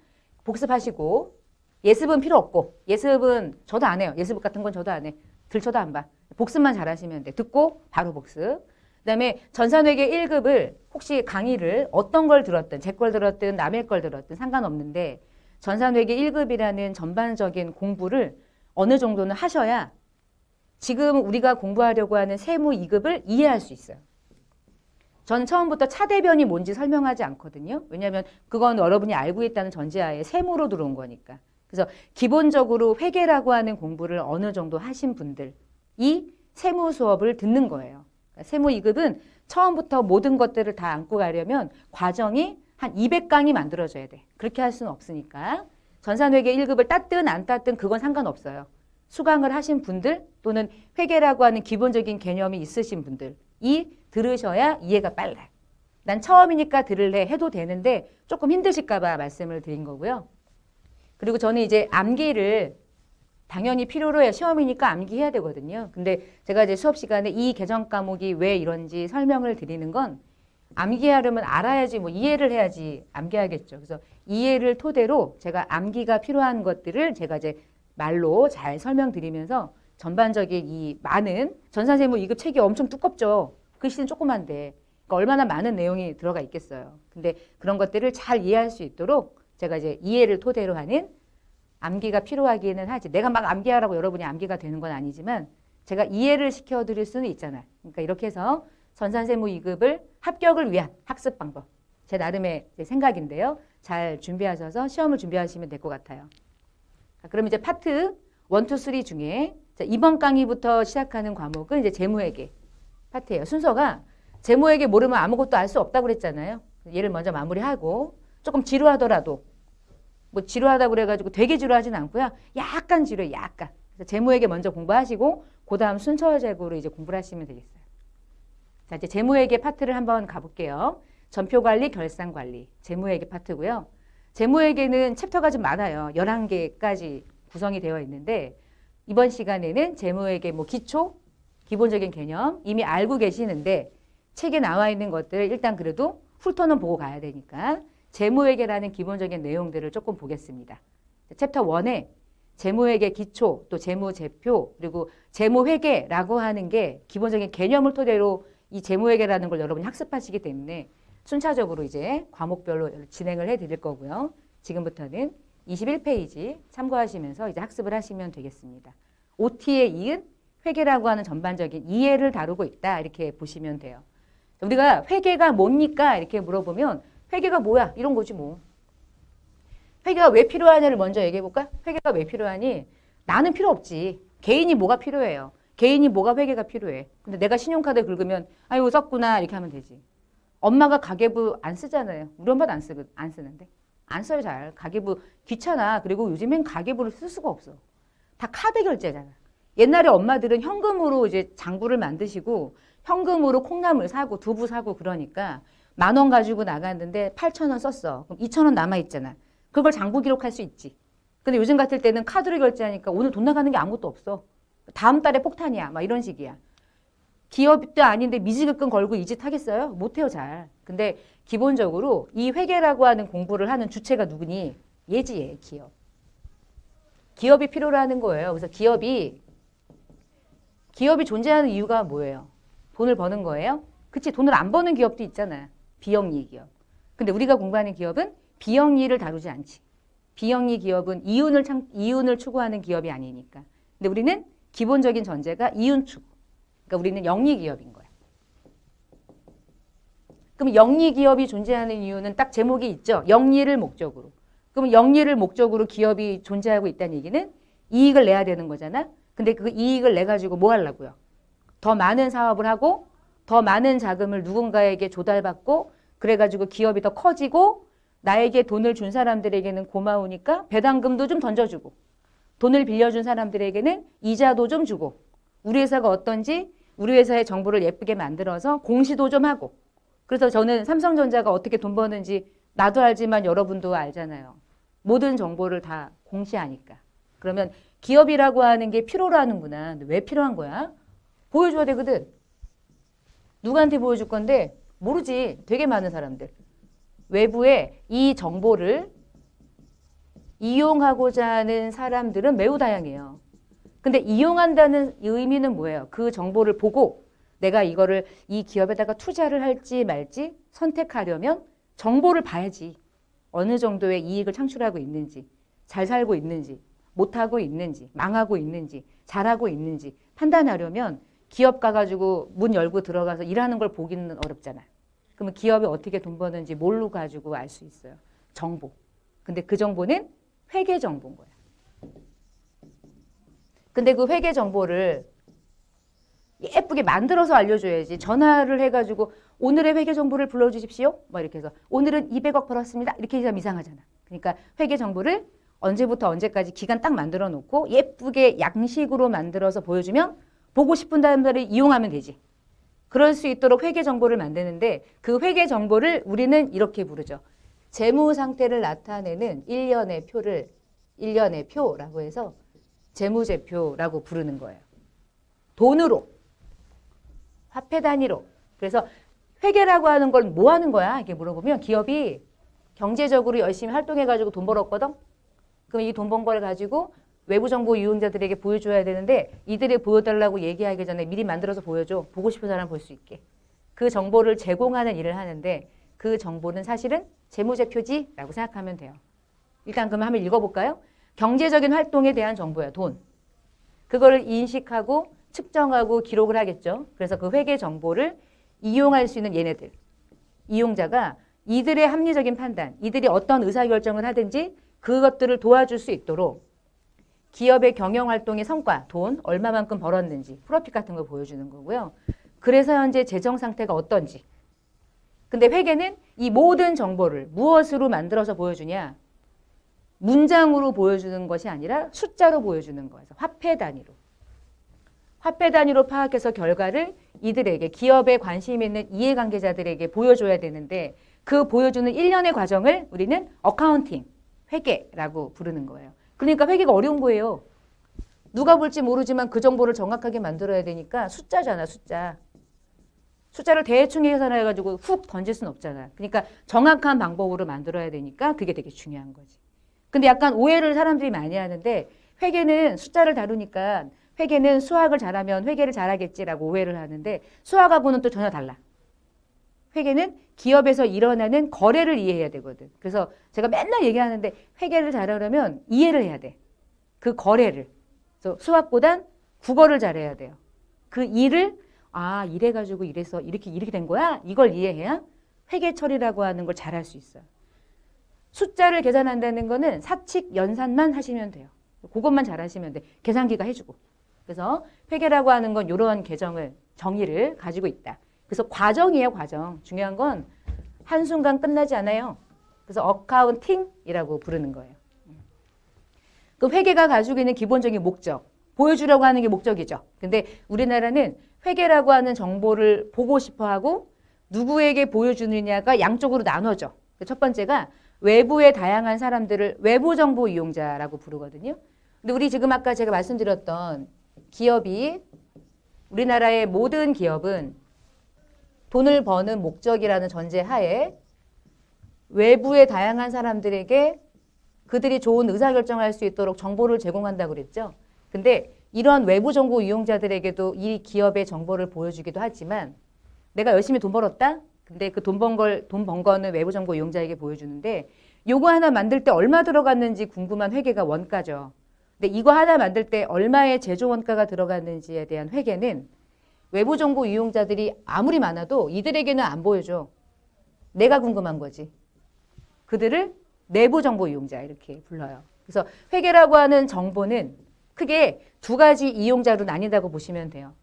복습하시고 예습은 필요 없고 예습은 저도 안 해요. 예습 같은 건 저도 안 해. 들쳐도 안 봐. 복습만 잘하시면 돼. 듣고 바로 복습. 그다음에 전산회계 1급을 혹시 강의를 어떤 걸 들었든 제 걸 들었든 남의 걸 들었든 상관없는데 전산회계 1급이라는 전반적인 공부를 어느 정도는 하셔야 지금 우리가 공부하려고 하는 세무 2급을 이해할 수 있어요. 전 처음부터 차대변이 뭔지 설명하지 않거든요. 왜냐하면 그건 여러분이 알고 있다는 전제하에 세무로 들어온 거니까. 그래서 기본적으로 회계라고 하는 공부를 어느 정도 하신 분들이 세무 수업을 듣는 거예요. 그러니까 세무 2급은 처음부터 모든 것들을 다 안고 가려면 과정이 한 200강이 만들어져야 돼. 그렇게 할 수는 없으니까. 전산회계 1급을 땄든 안 땄든 그건 상관없어요. 수강을 하신 분들 또는 회계라고 하는 기본적인 개념이 있으신 분들이 들으셔야 이해가 빨라요. 난 처음이니까 들을래 해도 되는데 조금 힘드실까 봐 말씀을 드린 거고요. 그리고 저는 이제 암기를 당연히 필요로 해요. 시험이니까 암기해야 되거든요. 근데 제가 이제 수업 시간에 이 개정 과목이 왜 이런지 설명을 드리는 건 암기하려면 알아야지 뭐 이해를 해야지 암기하겠죠. 그래서 이해를 토대로 제가 암기가 필요한 것들을 제가 이제 말로 잘 설명드리면서 전반적인 이 많은 전산세무 2급 책이 엄청 두껍죠. 글씨는 조그만데 그러니까 얼마나 많은 내용이 들어가 있겠어요. 근데 그런 것들을 잘 이해할 수 있도록 제가 이제 이해를 토대로 하는 암기가 필요하기는 하지. 내가 막 암기하라고 여러분이 암기가 되는 건 아니지만 제가 이해를 시켜드릴 수는 있잖아요. 그러니까 이렇게 해서 전산세무 2급을 합격을 위한 학습 방법. 제 나름의 생각인데요. 잘 준비하셔서 시험을 준비하시면 될 것 같아요. 그럼 이제 파트 1, 2, 3 중에 이번 강의부터 시작하는 과목은 이제 재무회계 파트예요. 순서가 재무회계 모르면 아무것도 알 수 없다고 그랬잖아요. 얘를 먼저 마무리하고 조금 지루하더라도 뭐 지루하다고 그래가지고 되게 지루하진 않고요. 약간 지루해요. 약간. 그래서 재무회계 먼저 공부하시고 그 다음 순서제국으로 이제 공부를 하시면 되겠어요. 자, 이제 재무회계 파트를 한번 가볼게요. 전표관리, 결산관리, 재무회계 파트고요. 재무회계는 챕터가 좀 많아요. 11개까지 구성이 되어 있는데 이번 시간에는 재무회계 뭐 기초, 기본적인 개념 이미 알고 계시는데 책에 나와 있는 것들 일단 그래도 훑어는 보고 가야 되니까 재무회계라는 기본적인 내용들을 조금 보겠습니다. 챕터 1에 재무회계 기초, 또 재무제표, 그리고 재무회계라고 하는 게 기본적인 개념을 토대로 이 재무회계라는 걸 여러분이 학습하시기 때문에 순차적으로 이제 과목별로 진행을 해드릴 거고요. 지금부터는 21페이지 참고하시면서 이제 학습을 하시면 되겠습니다. OT에 이은 회계라고 하는 전반적인 이해를 다루고 있다 이렇게 보시면 돼요. 우리가 회계가 뭡니까 이렇게 물어보면 회계가 뭐야 이런 거지 뭐. 회계가 왜 필요하냐를 먼저 얘기해 볼까? 회계가 왜 필요하니? 나는 필요 없지. 개인이 뭐가 필요해요. 개인이 뭐가 회계가 필요해. 근데 내가 신용카드 긁으면 아이고 썼구나 이렇게 하면 되지. 엄마가 가계부 안 쓰잖아요. 우리 엄마도 안 쓰는데. 안 써요 잘. 가계부 귀찮아. 그리고 요즘엔 가계부를 쓸 수가 없어. 다 카드 결제잖아. 옛날에 엄마들은 현금으로 이제 장부를 만드시고 현금으로 콩나물 사고 두부 사고 그러니까 10,000원 가지고 나갔는데 8,000원 썼어. 그럼 2,000원 남아있잖아. 그걸 장부 기록할 수 있지. 근데 요즘 같을 때는 카드로 결제하니까 오늘 돈 나가는 게 아무것도 없어. 다음 달에 폭탄이야. 막 이런 식이야. 기업도 아닌데 미지급금 걸고 이 짓 하겠어요? 못해요 잘. 근데 기본적으로 이 회계라고 하는 공부를 하는 주체가 누구니? 얘지 얘 기업. 기업이 필요로 하는 거예요. 그래서 기업이 존재하는 이유가 뭐예요? 돈을 버는 거예요? 그치 돈을 안 버는 기업도 있잖아. 비영리 기업. 근데 우리가 공부하는 기업은 비영리를 다루지 않지. 비영리 기업은 이윤을 추구하는 기업이 아니니까. 근데 우리는 기본적인 전제가 이윤 추구. 그러니까 우리는 영리 기업인 거야. 그럼 영리 기업이 존재하는 이유는 딱 제목이 있죠. 영리를 목적으로. 그럼 영리를 목적으로 기업이 존재하고 있다는 얘기는 이익을 내야 되는 거잖아. 근데 그 이익을 내 가지고 뭐 하려고요? 더 많은 사업을 하고 더 많은 자금을 누군가에게 조달받고 그래가지고 기업이 더 커지고 나에게 돈을 준 사람들에게는 고마우니까 배당금도 좀 던져주고 돈을 빌려준 사람들에게는 이자도 좀 주고 우리 회사가 어떤지 우리 회사의 정보를 예쁘게 만들어서 공시도 좀 하고 그래서 저는 삼성전자가 어떻게 돈 버는지 나도 알지만 여러분도 알잖아요. 모든 정보를 다 공시하니까. 그러면 기업이라고 하는 게 필요로 하는구나. 근데 왜 필요한 거야? 보여줘야 되거든. 누구한테 보여줄 건데? 모르지. 되게 많은 사람들. 외부에 이 정보를 이용하고자 하는 사람들은 매우 다양해요. 근데 이용한다는 의미는 뭐예요? 그 정보를 보고 내가 이거를 이 기업에다가 투자를 할지 말지 선택하려면 정보를 봐야지. 어느 정도의 이익을 창출하고 있는지, 잘 살고 있는지, 못하고 있는지, 망하고 있는지, 잘하고 있는지 판단하려면 기업 가가지고 문 열고 들어가서 일하는 걸 보기는 어렵잖아. 그러면 기업이 어떻게 돈 버는지 뭘로 가지고 알 수 있어요? 정보. 근데 그 정보는 회계 정보인 거야. 근데 그 회계 정보를 예쁘게 만들어서 알려줘야지. 전화를 해가지고 오늘의 회계 정보를 불러주십시오. 막 이렇게 해서 오늘은 200억 벌었습니다. 이렇게 하면 이상하잖아. 그러니까 회계 정보를 언제부터 언제까지 기간 딱 만들어 놓고 예쁘게 양식으로 만들어서 보여주면 보고 싶은 사람들이 이용하면 되지. 그럴 수 있도록 회계 정보를 만드는데 그 회계 정보를 우리는 이렇게 부르죠. 재무 상태를 나타내는 일련의 표라고 해서 재무제표라고 부르는 거예요. 돈으로, 화폐 단위로. 그래서 회계라고 하는 걸 뭐 하는 거야? 이렇게 물어보면 기업이 경제적으로 열심히 활동해가지고 돈 벌었거든? 그럼 이 돈 번 걸 가지고 외부 정보 이용자들에게 보여줘야 되는데 이들이 보여달라고 얘기하기 전에 미리 만들어서 보여줘. 보고 싶은 사람 볼 수 있게. 그 정보를 제공하는 일을 하는데 그 정보는 사실은 재무제표지라고 생각하면 돼요. 일단 그럼 한번 읽어볼까요? 경제적인 활동에 대한 정보야. 돈. 그거를 인식하고 측정하고 기록을 하겠죠. 그래서 그 회계 정보를 이용할 수 있는 얘네들. 이용자가 이들의 합리적인 판단, 이들이 어떤 의사결정을 하든지 그것들을 도와줄 수 있도록 기업의 경영활동의 성과, 돈, 얼마만큼 벌었는지, 프로핏 같은 걸 보여주는 거고요. 그래서 현재 재정 상태가 어떤지. 근데 회계는 이 모든 정보를 무엇으로 만들어서 보여주냐? 문장으로 보여주는 것이 아니라 숫자로 보여주는 거예요. 화폐 단위로. 화폐 단위로 파악해서 결과를 이들에게, 기업에 관심 있는 이해관계자들에게 보여줘야 되는데 그 보여주는 일련의 과정을 우리는 어카운팅, 회계라고 부르는 거예요. 그러니까 회계가 어려운 거예요. 누가 볼지 모르지만 그 정보를 정확하게 만들어야 되니까 숫자잖아, 숫자. 숫자를 대충 계산해가지고 훅 던질 수는 없잖아. 그러니까 정확한 방법으로 만들어야 되니까 그게 되게 중요한 거지. 근데 약간 오해를 사람들이 많이 하는데 회계는 숫자를 다루니까 회계는 수학을 잘하면 회계를 잘하겠지라고 오해를 하는데 수학하고는 또 전혀 달라. 회계는 기업에서 일어나는 거래를 이해해야 되거든. 그래서 제가 맨날 얘기하는데 회계를 잘하려면 이해를 해야 돼. 그 거래를. 그래서 수학보단 국어를 잘해야 돼요. 그 일을 이래가지고 이래서 이렇게 된 거야? 이걸 이해해야 회계 처리라고 하는 걸 잘할 수 있어요. 숫자를 계산한다는 거는 사칙 연산만 하시면 돼요. 그것만 잘하시면 돼. 계산기가 해주고. 그래서 회계라고 하는 건 이런 정의를 가지고 있다. 그래서 과정이에요, 과정. 중요한 건 한순간 끝나지 않아요. 그래서 어카운팅이라고 부르는 거예요. 그 회계가 가지고 있는 기본적인 목적, 보여주려고 하는 게 목적이죠. 근데 우리나라는 회계라고 하는 정보를 보고 싶어 하고 누구에게 보여주느냐가 양쪽으로 나눠져. 첫 번째가 외부의 다양한 사람들을 외부 정보 이용자라고 부르거든요. 근데 우리 지금 아까 제가 말씀드렸던 기업이, 우리나라의 모든 기업은 돈을 버는 목적이라는 전제 하에 외부의 다양한 사람들에게 그들이 좋은 의사결정할 수 있도록 정보를 제공한다고 그랬죠. 근데 이런 외부 정보 이용자들에게도 이 기업의 정보를 보여주기도 하지만 내가 열심히 돈 벌었다? 근데 그 돈 번 거는 외부 정보 이용자에게 보여주는데 요거 하나 만들 때 얼마 들어갔는지 궁금한 회계가 원가죠. 근데 이거 하나 만들 때 얼마의 제조 원가가 들어갔는지에 대한 회계는 외부 정보 이용자들이 아무리 많아도 이들에게는 안 보여줘. 내가 궁금한 거지. 그들을 내부 정보 이용자 이렇게 불러요. 그래서 회계라고 하는 정보는 크게 두 가지 이용자로 나뉜다고 보시면 돼요.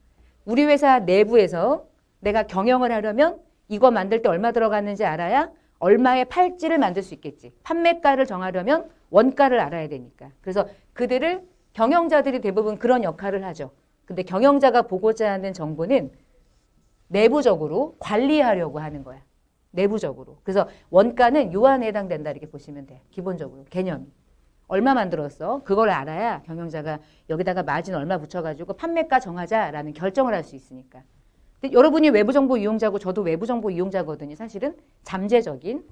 우리 회사 내부에서 내가 경영을 하려면 이거 만들 때 얼마 들어갔는지 알아야 얼마에 팔지를 만들 수 있겠지. 판매가를 정하려면 원가를 알아야 되니까. 그래서 그들을 경영자들이 대부분 그런 역할을 하죠. 근데 경영자가 보고자 하는 정보는 내부적으로 관리하려고 하는 거야. 내부적으로. 그래서 원가는 요 안에 해당된다 이렇게 보시면 돼요. 기본적으로 개념이. 얼마 만들었어? 그걸 알아야 경영자가 여기다가 마진 얼마 붙여가지고 판매가 정하자라는 결정을 할 수 있으니까. 근데 여러분이 외부정보 이용자고 저도 외부정보 이용자거든요. 사실은 잠재적인.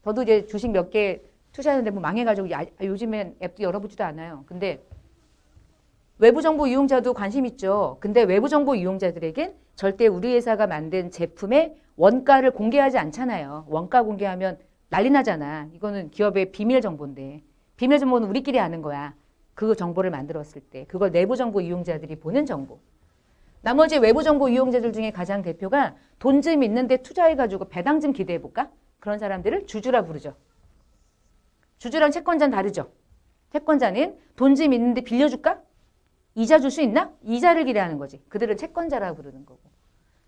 저도 이제 주식 몇 개 투자했는데 뭐 망해가지고 요즘엔 앱도 열어보지도 않아요. 근데 외부정보 이용자도 관심 있죠. 근데 외부정보 이용자들에겐 절대 우리 회사가 만든 제품의 원가를 공개하지 않잖아요. 원가 공개하면 난리 나잖아. 이거는 기업의 비밀 정보인데. 비밀 정보는 우리끼리 아는 거야. 그 정보를 만들었을 때. 그걸 내부 정보 이용자들이 보는 정보. 나머지 외부 정보 이용자들 중에 가장 대표가 돈 좀 있는데 투자해가지고 배당 좀 기대해볼까? 그런 사람들을 주주라 부르죠. 주주랑 채권자는 다르죠. 채권자는 돈 좀 있는데 빌려줄까? 이자 줄 수 있나? 이자를 기대하는 거지. 그들은 채권자라고 부르는 거고.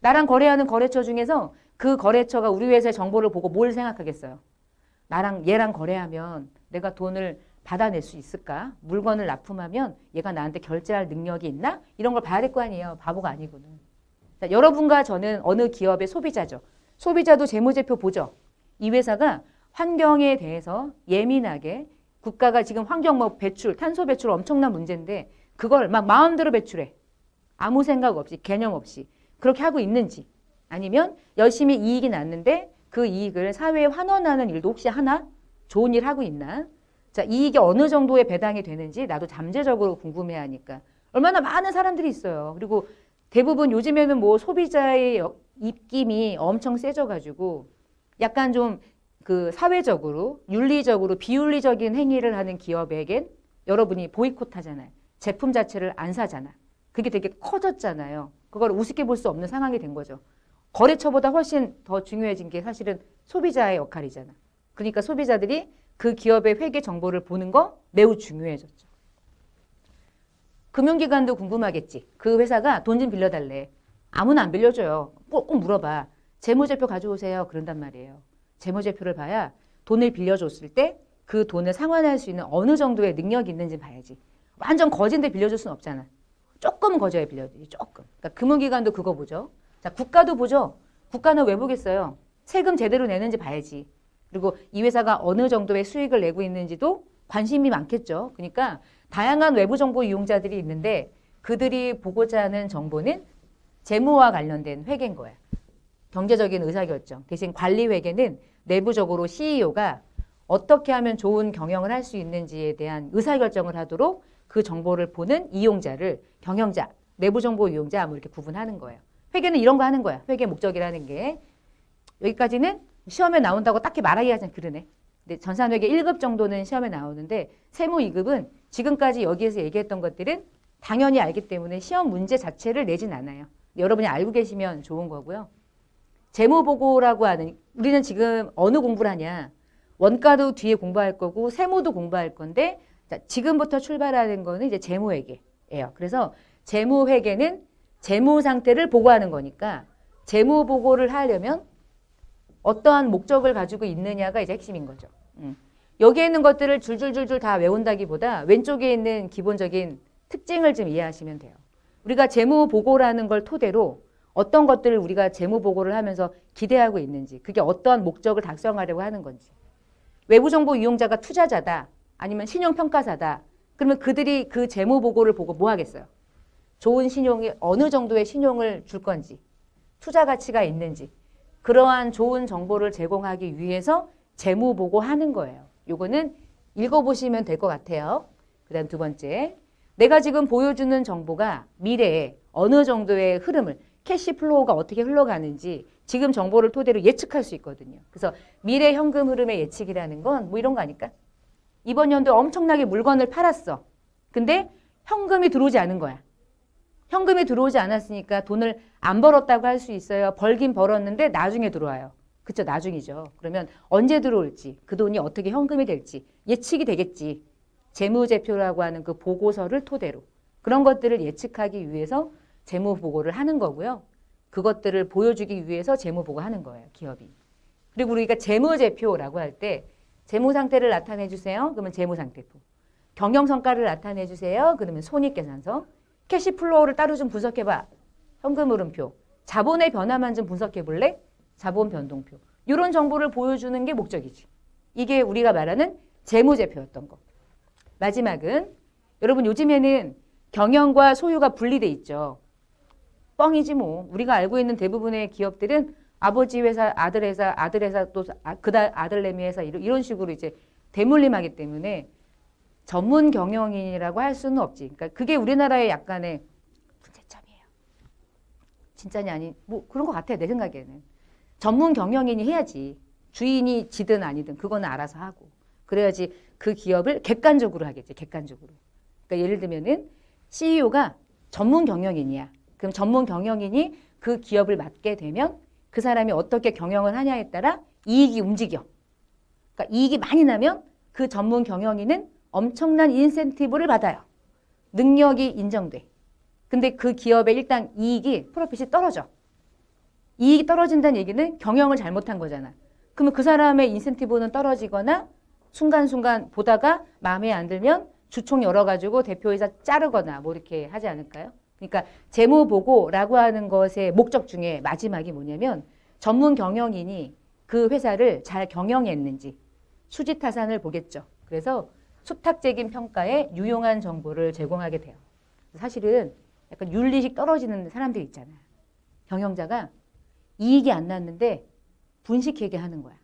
나랑 거래하는 거래처 중에서 그 거래처가 우리 회사의 정보를 보고 뭘 생각하겠어요? 나랑 얘랑 거래하면 내가 돈을 받아낼 수 있을까? 물건을 납품하면 얘가 나한테 결제할 능력이 있나? 이런 걸 봐야 될 거 아니에요. 바보가 아니고는. 자, 여러분과 저는 어느 기업의 소비자죠. 소비자도 재무제표 보죠. 이 회사가 환경에 대해서 예민하게 국가가 지금 환경 뭐 배출, 탄소 배출 엄청난 문제인데 그걸 막 마음대로 배출해. 아무 생각 없이, 개념 없이. 그렇게 하고 있는지. 아니면 열심히 이익이 났는데 그 이익을 사회에 환원하는 일도 혹시 하나? 좋은 일 하고 있나? 자, 이익이 어느 정도의 배당이 되는지 나도 잠재적으로 궁금해하니까. 얼마나 많은 사람들이 있어요. 그리고 대부분 요즘에는 뭐 소비자의 입김이 엄청 세져가지고 약간 좀 그 사회적으로, 윤리적으로 비윤리적인 행위를 하는 기업에겐 여러분이 보이콧 하잖아요. 제품 자체를 안 사잖아. 그게 되게 커졌잖아요. 그걸 우습게 볼 수 없는 상황이 된 거죠. 거래처보다 훨씬 더 중요해진 게 사실은 소비자의 역할이잖아. 그러니까 소비자들이 그 기업의 회계 정보를 보는 거 매우 중요해졌죠. 금융기관도 궁금하겠지. 그 회사가 돈 좀 빌려달래. 아무나 안 빌려줘요. 꼭 물어봐. 재무제표 가져오세요. 그런단 말이에요. 재무제표를 봐야 돈을 빌려줬을 때 그 돈을 상환할 수 있는 어느 정도의 능력이 있는지 봐야지. 완전 거진데 빌려줄 수는 없잖아. 조금 거저야 빌려주지. 조금. 그러니까 금융기관도 그거 보죠. 자, 국가도 보죠. 국가는 왜 보겠어요? 세금 제대로 내는지 봐야지. 그리고 이 회사가 어느 정도의 수익을 내고 있는지도 관심이 많겠죠. 그러니까 다양한 외부 정보 이용자들이 있는데 그들이 보고자 하는 정보는 재무와 관련된 회계인 거야. 경제적인 의사결정. 대신 관리 회계는 내부적으로 CEO가 어떻게 하면 좋은 경영을 할 수 있는지에 대한 의사결정을 하도록 그 정보를 보는 이용자를 경영자, 내부정보 이용자 뭐 이렇게 구분하는 거예요. 회계는 이런 거 하는 거야. 회계 목적이라는 게. 여기까지는 시험에 나온다고 딱히 말하기가 그러네. 근데 전산회계 1급 정도는 시험에 나오는데 세무 2급은 지금까지 여기에서 얘기했던 것들은 당연히 알기 때문에 시험 문제 자체를 내진 않아요. 여러분이 알고 계시면 좋은 거고요. 재무보고라고 하는, 우리는 지금 어느 공부를 하냐. 원가도 뒤에 공부할 거고 세무도 공부할 건데 자, 지금부터 출발하는 거는 이제 재무회계예요. 그래서 재무회계는 재무 상태를 보고하는 거니까 재무보고를 하려면 어떠한 목적을 가지고 있느냐가 이제 핵심인 거죠. 여기에 있는 것들을 줄줄줄줄 다 외운다기보다 왼쪽에 있는 기본적인 특징을 좀 이해하시면 돼요. 우리가 재무보고라는 걸 토대로 어떤 것들을 우리가 재무보고를 하면서 기대하고 있는지, 그게 어떠한 목적을 달성하려고 하는 건지. 외부정보 이용자가 투자자다, 아니면 신용평가사다. 그러면 그들이 그 재무보고를 보고 뭐 하겠어요? 좋은 신용이 어느 정도의 신용을 줄 건지, 투자 가치가 있는지, 그러한 좋은 정보를 제공하기 위해서 재무보고 하는 거예요. 요거는 읽어보시면 될 것 같아요. 그 다음 두 번째, 내가 지금 보여주는 정보가 미래에 어느 정도의 흐름을, 캐시플로우가 어떻게 흘러가는지 지금 정보를 토대로 예측할 수 있거든요. 그래서 미래 현금 흐름의 예측이라는 건 뭐 이런 거 아닐까? 이번 연도에 엄청나게 물건을 팔았어. 근데 현금이 들어오지 않은 거야. 현금이 들어오지 않았으니까 돈을 안 벌었다고 할 수 있어요. 벌긴 벌었는데 나중에 들어와요. 그쵸? 나중이죠. 그러면 언제 들어올지, 그 돈이 어떻게 현금이 될지 예측이 되겠지. 재무제표라고 하는 그 보고서를 토대로. 그런 것들을 예측하기 위해서 재무보고를 하는 거고요. 그것들을 보여주기 위해서 재무보고하는 거예요. 기업이. 그리고 우리가 재무제표라고 할 때 재무상태를 나타내 주세요. 그러면 재무상태표. 경영성과를 나타내 주세요. 그러면 손익계산서. 캐시플로우를 따로 좀 분석해봐. 현금흐름표. 자본의 변화만 좀 분석해볼래? 자본변동표. 이런 정보를 보여주는 게 목적이지. 이게 우리가 말하는 재무제표였던 거. 마지막은 여러분 요즘에는 경영과 소유가 분리돼 있죠. 뻥이지 뭐. 우리가 알고 있는 대부분의 기업들은 아버지 회사, 아들 회사, 아들 회사 또 그다음 아들내미 회사 이런 식으로 이제 대물림하기 때문에 전문 경영인이라고 할 수는 없지. 그러니까 그게 우리나라의 약간의 문제점이에요. 진짜냐 아니 뭐 그런 것 같아 내 생각에는. 전문 경영인이 해야지. 주인이 지든 아니든 그거는 알아서 하고. 그래야지 그 기업을 객관적으로 하겠지. 객관적으로. 그러니까 예를 들면은 CEO가 전문 경영인이야. 그럼 전문 경영인이 그 기업을 맡게 되면 그 사람이 어떻게 경영을 하냐에 따라 이익이 움직여. 그러니까 이익이 많이 나면 그 전문 경영인은 엄청난 인센티브를 받아요. 능력이 인정돼. 근데 그 기업의 일단 이익이 프로핏이 떨어져. 이익이 떨어진다는 얘기는 경영을 잘못한 거잖아. 그러면 그 사람의 인센티브는 떨어지거나 순간순간 보다가 마음에 안 들면 주총 열어가지고 대표이사 자르거나 뭐 이렇게 하지 않을까요? 그러니까 재무보고라고 하는 것의 목적 중에 마지막이 뭐냐면 전문 경영인이 그 회사를 잘 경영했는지 수지타산을 보겠죠. 그래서 수탁적인 평가에 유용한 정보를 제공하게 돼요. 사실은 약간 윤리식 떨어지는 사람들 있잖아요. 경영자가 이익이 안 났는데 분식회계 하는 거야.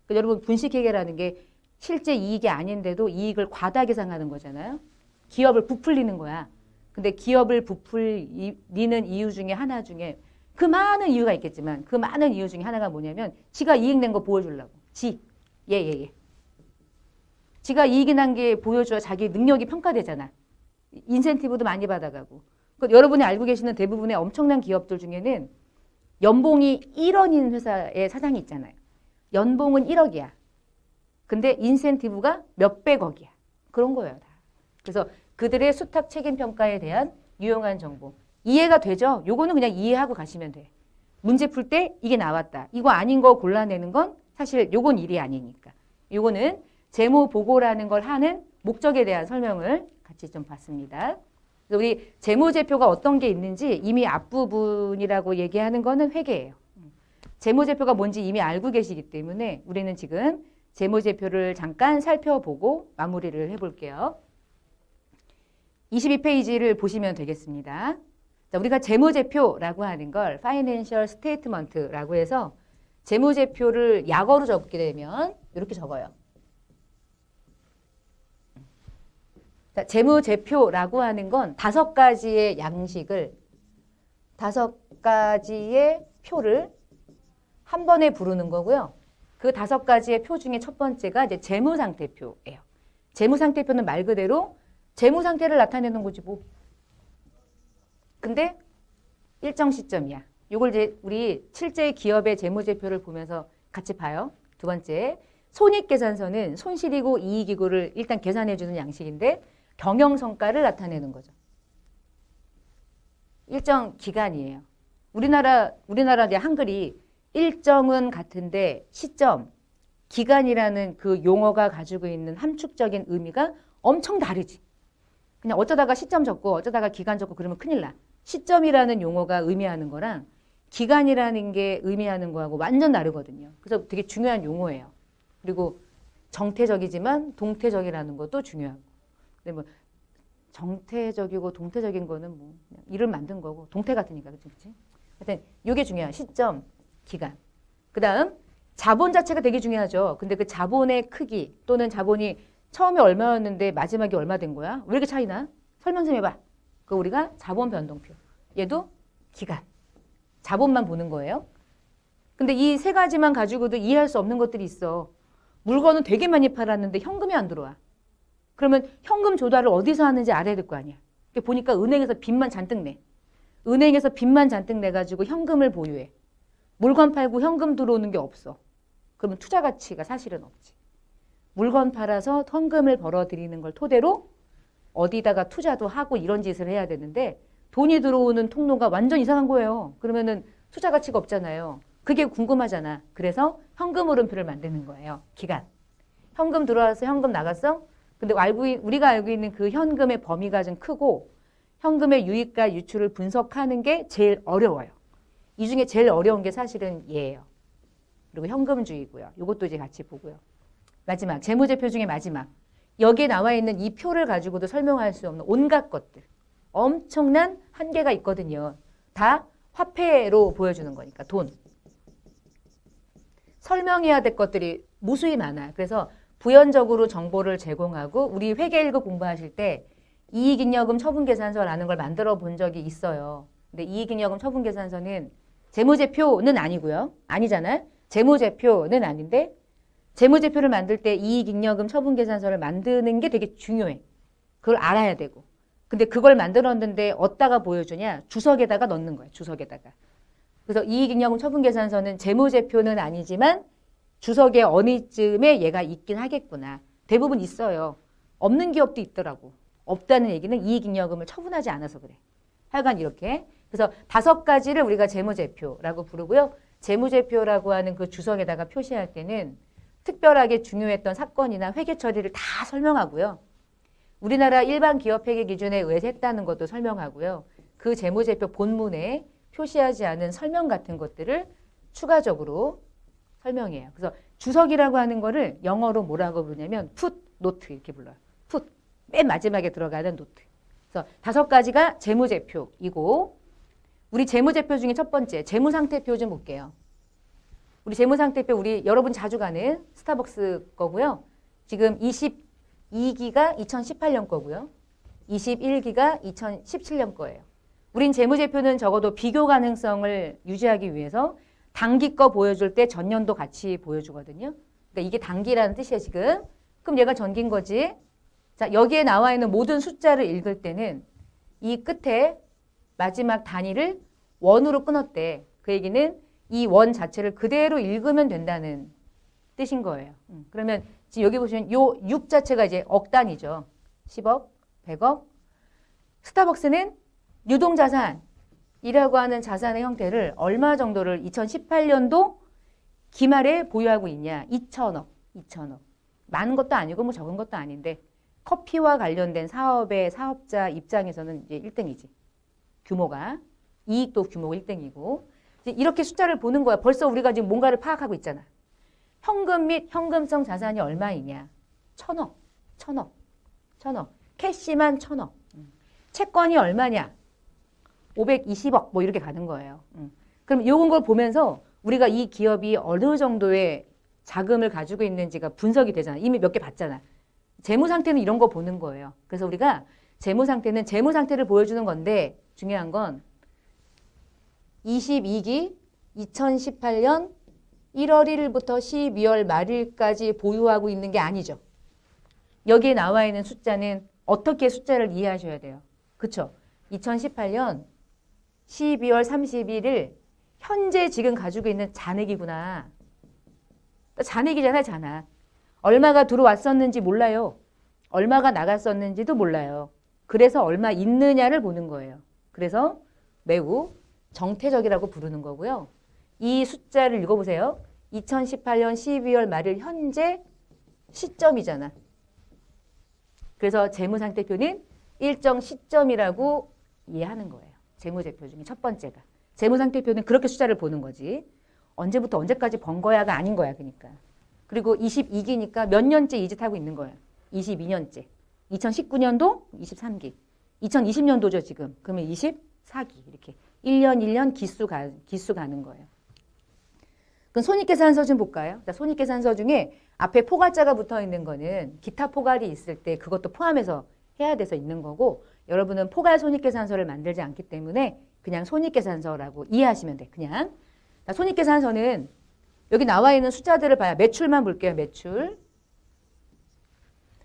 그러니까 여러분 분식회계라는 게 실제 이익이 아닌데도 이익을 과다 계산하는 거잖아요. 기업을 부풀리는 거야. 근데 기업을 부풀리는 이유 중에 하나 중에 그 많은 이유가 있겠지만 그 많은 이유 중에 하나가 뭐냐면 지가 이익 낸 거 보여주려고. 지가 이익이 난 게 보여줘야 자기 능력이 평가되잖아. 인센티브도 많이 받아가고. 그러니까 여러분이 알고 계시는 대부분의 엄청난 기업들 중에는 연봉이 1원인 회사의 사장이 있잖아요. 연봉은 1억이야. 근데 인센티브가 몇백억이야. 그런 거예요. 다. 그래서 그들의 수탁 책임 평가에 대한 유용한 정보. 이해가 되죠? 요거는 그냥 이해하고 가시면 돼. 문제 풀 때 이게 나왔다. 이거 아닌 거 골라내는 건 사실 요건 일이 아니니까. 요거는 재무 보고라는 걸 하는 목적에 대한 설명을 같이 좀 봤습니다. 그래서 우리 재무제표가 어떤 게 있는지 이미 앞부분이라고 얘기하는 거는 회계예요. 재무제표가 뭔지 이미 알고 계시기 때문에 우리는 지금 재무제표를 잠깐 살펴보고 마무리를 해볼게요. 22페이지를 보시면 되겠습니다. 자, 우리가 재무제표라고 하는 걸 Financial Statement라고 해서 재무제표를 약어로 적게 되면 이렇게 적어요. 자, 재무제표라고 하는 건 5가지의 양식을 5가지의 표를 한 번에 부르는 거고요. 그 5가지의 표 중에 첫 번째가 이제 재무상태표예요. 재무상태표는 말 그대로 재무상태를 나타내는 거지 뭐. 근데 일정 시점이야. 이걸 이제 우리 실제 기업의 재무제표를 보면서 같이 봐요. 두 번째, 손익계산서는 손실이고 이익이고를 일단 계산해주는 양식인데 경영성과를 나타내는 거죠. 일정 기간이에요. 우리나라 이제 한글이 일정은 같은데 시점, 기간이라는 그 용어가 가지고 있는 함축적인 의미가 엄청 다르지. 그냥 어쩌다가 시점 적고 어쩌다가 기간 적고 그러면 큰일 나. 시점이라는 용어가 의미하는 거랑 기간이라는 게 의미하는 거하고 완전 다르거든요. 그래서 되게 중요한 용어예요. 그리고 정태적이지만 동태적이라는 것도 중요하고. 근데 뭐 정태적이고 동태적인 거는 뭐 그냥 이름 만든 거고 동태 같으니까 그렇지? 하여튼 이게 중요한 시점, 기간. 그다음 자본 자체가 되게 중요하죠. 근데 그 자본의 크기 또는 자본이 처음에 얼마였는데 마지막에 얼마 된 거야? 왜 이렇게 차이나? 설명 좀 해봐. 그 우리가 자본 변동표. 얘도 기간. 자본만 보는 거예요. 근데 이 세 가지만 가지고도 이해할 수 없는 것들이 있어. 물건은 되게 많이 팔았는데 현금이 안 들어와. 그러면 현금 조달을 어디서 하는지 알아야 될 거 아니야. 보니까 은행에서 빚만 잔뜩 내. 은행에서 빚만 잔뜩 내가지고 현금을 보유해. 물건 팔고 현금 들어오는 게 없어. 그러면 투자 가치가 사실은 없지. 물건 팔아서 현금을 벌어들이는 걸 토대로 어디다가 투자도 하고 이런 짓을 해야 되는데 돈이 들어오는 통로가 완전 이상한 거예요. 그러면은 투자 가치가 없잖아요. 그게 궁금하잖아. 그래서 현금 흐름표를 만드는 거예요. 기간. 현금 들어와서 현금 나갔어? 근데 우리가 알고 있는 그 현금의 범위가 좀 크고 현금의 유입과 유출을 분석하는 게 제일 어려워요. 이 중에 제일 어려운 게 사실은 얘예요. 그리고 현금주의고요. 이것도 이제 같이 보고요. 마지막 재무제표 중에 마지막 여기에 나와 있는 이 표를 가지고도 설명할 수 없는 온갖 것들. 엄청난 한계가 있거든요. 다 화폐로 보여주는 거니까 돈. 설명해야 될 것들이 무수히 많아요. 그래서 부연적으로 정보를 제공하고 우리 회계 1급 공부하실 때 이익잉여금 처분계산서라는 걸 만들어 본 적이 있어요. 근데 이익잉여금 처분계산서는 재무제표는 아니고요. 아니잖아요. 재무제표는 아닌데 재무제표를 만들 때 이익잉여금 처분계산서를 만드는 게 되게 중요해. 그걸 알아야 되고. 근데 그걸 만들었는데 어디다가 보여주냐? 주석에다가 넣는 거예요. 주석에다가. 그래서 이익잉여금 처분계산서는 재무제표는 아니지만 주석에 어느쯤에 얘가 있긴 하겠구나. 대부분 있어요. 없는 기업도 있더라고. 없다는 얘기는 이익잉여금을 처분하지 않아서 그래. 하여간 이렇게. 그래서 5가지를 우리가 재무제표라고 부르고요. 재무제표라고 하는 그 주석에다가 표시할 때는 특별하게 중요했던 사건이나 회계 처리를 다 설명하고요. 우리나라 일반 기업 회계 기준에 의해서 했다는 것도 설명하고요. 그 재무제표 본문에 표시하지 않은 설명 같은 것들을 추가적으로 설명해요. 그래서 주석이라고 하는 거를 영어로 뭐라고 부르냐면 풋노트 이렇게 불러요. 풋, 맨 마지막에 들어가는 노트. 그래서 5가지가 재무제표이고 우리 재무제표 중에 첫 번째 재무상태표 좀 볼게요. 우리 재무상태표 우리 여러분 자주 가는 스타벅스 거고요. 지금 22기가 2018년 거고요. 21기가 2017년 거예요. 우린 재무제표는 적어도 비교 가능성을 유지하기 위해서 단기 거 보여줄 때 전년도 같이 보여주거든요. 그러니까 이게 단기라는 뜻이에요, 지금. 그럼 얘가 전기인 거지. 자, 여기에 나와 있는 모든 숫자를 읽을 때는 이 끝에 마지막 단위를 원으로 끊었대. 그 얘기는 이 원 자체를 그대로 읽으면 된다는 뜻인 거예요. 그러면 지금 여기 보시면 요 6 자체가 이제 억 단위죠. 10억, 100억. 스타벅스는 유동자산이라고 하는 자산의 형태를 얼마 정도를 2018년도 기말에 보유하고 있냐. 2천억, 2천억. 많은 것도 아니고 뭐 적은 것도 아닌데 커피와 관련된 사업의 사업자 입장에서는 이제 1등이지. 규모가. 이익도 규모가 1등이고. 이렇게 숫자를 보는 거야. 벌써 우리가 지금 뭔가를 파악하고 있잖아. 현금 및 현금성 자산이 얼마이냐. 1,000억, 1,000억, 1,000억. 캐시만 1,000억. 채권이 얼마냐. 520억 뭐 이렇게 가는 거예요. 그럼 이런 걸 보면서 우리가 이 기업이 어느 정도의 자금을 가지고 있는지가 분석이 되잖아. 이미 몇 개 봤잖아. 재무상태는 이런 거 보는 거예요. 그래서 우리가 재무상태는 재무상태를 보여주는 건데 중요한 건 22기 2018년 1월 1일부터 12월 말일까지 보유하고 있는 게 아니죠. 여기에 나와 있는 숫자는 어떻게 숫자를 이해하셔야 돼요. 그쵸? 2018년 12월 31일 현재 지금 가지고 있는 잔액이구나. 잔액이잖아요, 잔액. 얼마가 들어왔었는지 몰라요. 얼마가 나갔었는지도 몰라요. 그래서 얼마 있느냐를 보는 거예요. 그래서 매우 정태적이라고 부르는 거고요. 이 숫자를 읽어보세요. 2018년 12월 말일 현재 시점이잖아. 그래서 재무상태표는 일정 시점이라고 이해하는 거예요. 재무제표 중에 첫 번째가. 재무상태표는 그렇게 숫자를 보는 거지. 언제부터 언제까지 번 거야가 아닌 거야. 그러니까. 그리고 22기니까 몇 년째 이 짓 하고 있는 거예요. 22년째. 2019년도 23기. 2020년도죠 지금. 그러면 24기 이렇게. 1년 1년 기수 가는 거예요. 그럼 손익계산서 좀 볼까요? 자, 손익계산서 중에 앞에 포괄자가 붙어 있는 거는 기타 포괄이 있을 때 그것도 포함해서 해야 돼서 있는 거고 여러분은 포괄 손익계산서를 만들지 않기 때문에 그냥 손익계산서라고 이해하시면 돼. 그냥. 자, 손익계산서는 여기 나와 있는 숫자들을 봐요. 매출만 볼게요. 매출.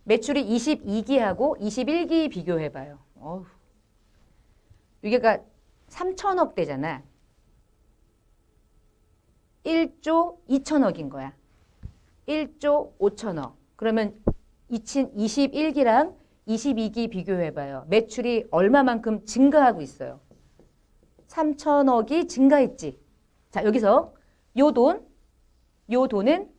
매출이 22기하고 21기 비교해봐요. 이게가 3천억대잖아. 1조 2천억인 거야. 1조 5천억. 그러면 21기랑 22기 비교해봐요. 매출이 얼마만큼 증가하고 있어요. 3천억이 증가했지. 자, 여기서 요 돈은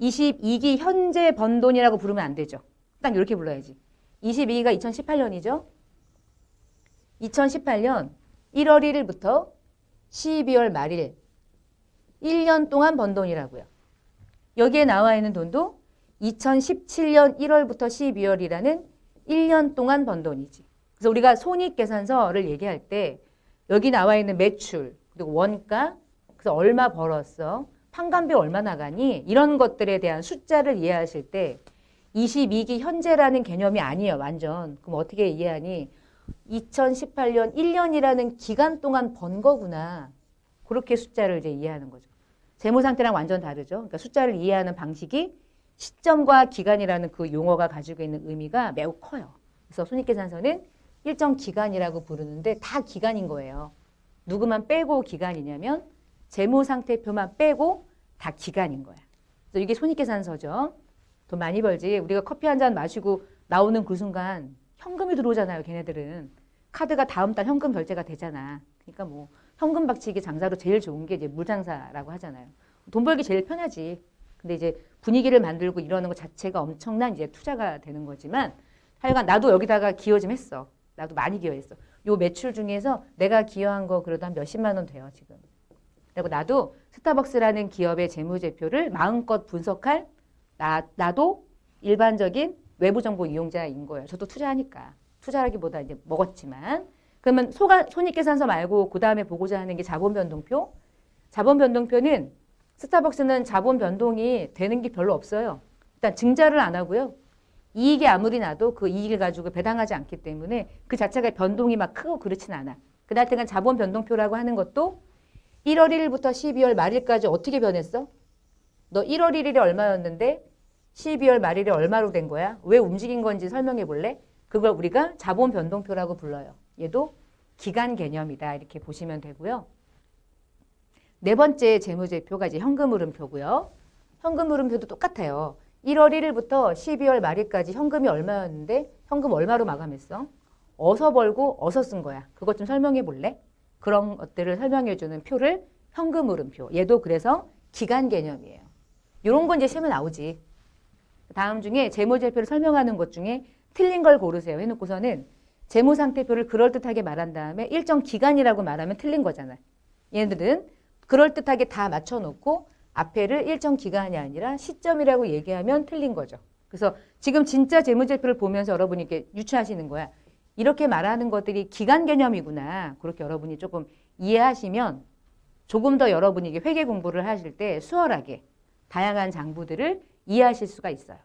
22기 현재 번 돈이라고 부르면 안 되죠. 딱 이렇게 불러야지. 22기가 2018년이죠. 2018년 1월 1일부터 12월 말일 1년 동안 번 돈이라고요. 여기에 나와 있는 돈도 2017년 1월부터 12월이라는 1년 동안 번 돈이지. 그래서 우리가 손익계산서를 얘기할 때 여기 나와 있는 매출, 그리고 원가, 그래서 얼마 벌었어, 판관비 얼마 나가니 이런 것들에 대한 숫자를 이해하실 때 22기 현재라는 개념이 아니에요. 완전. 그럼 어떻게 이해하니? 2018년 1년이라는 기간 동안 번 거구나. 그렇게 숫자를 이제 이해하는 거죠. 재무 상태랑 완전 다르죠. 그러니까 숫자를 이해하는 방식이 시점과 기간이라는 그 용어가 가지고 있는 의미가 매우 커요. 그래서 손익계산서는 일정 기간이라고 부르는데 다 기간인 거예요. 누구만 빼고 기간이냐면 재무상태표만 빼고 다 기간인 거야. 그래서 이게 손익계산서죠. 돈 많이 벌지. 우리가 커피 한 잔 마시고 나오는 그 순간 현금이 들어오잖아요. 걔네들은. 카드가 다음 달 현금 결제가 되잖아. 그러니까 뭐 현금 박치기 장사로 제일 좋은 게 이제 물장사라고 하잖아요. 돈 벌기 제일 편하지. 근데 이제 분위기를 만들고 이러는 것 자체가 엄청난 이제 투자가 되는 거지만 하여간 나도 여기다가 기여 좀 했어. 나도 많이 기여했어. 요 매출 중에서 내가 기여한 거 그래도 한 몇십만 원 돼요, 지금. 그리고 나도 스타벅스라는 기업의 재무제표를 마음껏 분석할 나도 일반적인 외부 정보 이용자인 거예요. 저도 투자하니까. 투자라기보다 이제 먹었지만. 그러면 손익계산서 말고 그 다음에 보고자 하는 게 자본변동표. 자본변동표는 스타벅스는 자본 변동이 되는 게 별로 없어요. 일단 증자를 안 하고요. 이익이 아무리 나도 그 이익을 가지고 배당하지 않기 때문에 그 자체가 변동이 막 크고 그렇진 않아. 그다음에 자본 변동표라고 하는 것도 1월 1일부터 12월 말일까지 어떻게 변했어? 너 1월 1일에 얼마였는데 12월 말일에 얼마로 된 거야? 왜 움직인 건지 설명해 볼래? 그걸 우리가 자본 변동표라고 불러요. 얘도 기간 개념이다. 이렇게 보시면 되고요. 네 번째 재무제표가 이제 현금흐름표고요. 현금흐름표도 똑같아요. 1월 1일부터 12월 말일까지 현금이 얼마였는데 현금 얼마로 마감했어? 어서 벌고 어서 쓴 거야. 그것 좀 설명해 볼래? 그런 것들을 설명해 주는 표를 현금흐름표. 얘도 그래서 기간 개념이에요. 이런 건 이제 시험에 나오지. 다음 중에 재무제표를 설명하는 것 중에 틀린 걸 고르세요. 해놓고서는 재무상태표를 그럴듯하게 말한 다음에 일정 기간이라고 말하면 틀린 거잖아. 얘네들은 그럴듯하게 다 맞춰놓고 앞에를 일정 기간이 아니라 시점이라고 얘기하면 틀린 거죠. 그래서 지금 진짜 재무제표를 보면서 여러분이 이렇게 유추하시는 거야. 이렇게 말하는 것들이 기간 개념이구나. 그렇게 여러분이 조금 이해하시면 조금 더 여러분이 이게 회계 공부를 하실 때 수월하게 다양한 장부들을 이해하실 수가 있어요.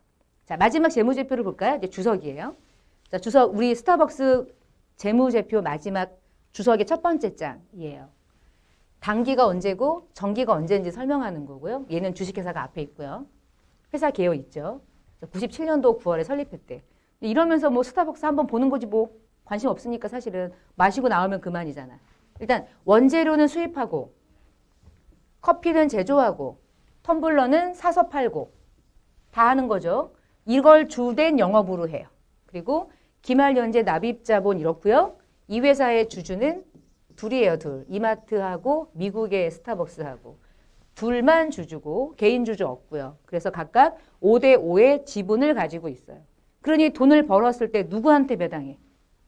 자, 마지막 재무제표를 볼까요? 이제 주석이에요. 자, 주석, 우리 스타벅스 재무제표 마지막 주석의 첫 번째 장이에요. 단기가 언제고 정기가 언제인지 설명하는 거고요. 얘는 주식회사가 앞에 있고요. 회사 개요 있죠. 97년도 9월에 설립했대. 이러면서 뭐 스타벅스 한번 보는 거지 뭐 관심 없으니까 사실은 마시고 나오면 그만이잖아. 일단 원재료는 수입하고 커피는 제조하고 텀블러는 사서 팔고 다 하는 거죠. 이걸 주된 영업으로 해요. 그리고 기말연재 납입자본 이렇고요. 이 회사의 주주는 둘이에요. 둘. 이마트하고 미국의 스타벅스하고. 둘만 주주고 개인 주주 없고요. 그래서 각각 5대 5의 지분을 가지고 있어요. 그러니 돈을 벌었을 때 누구한테 배당해?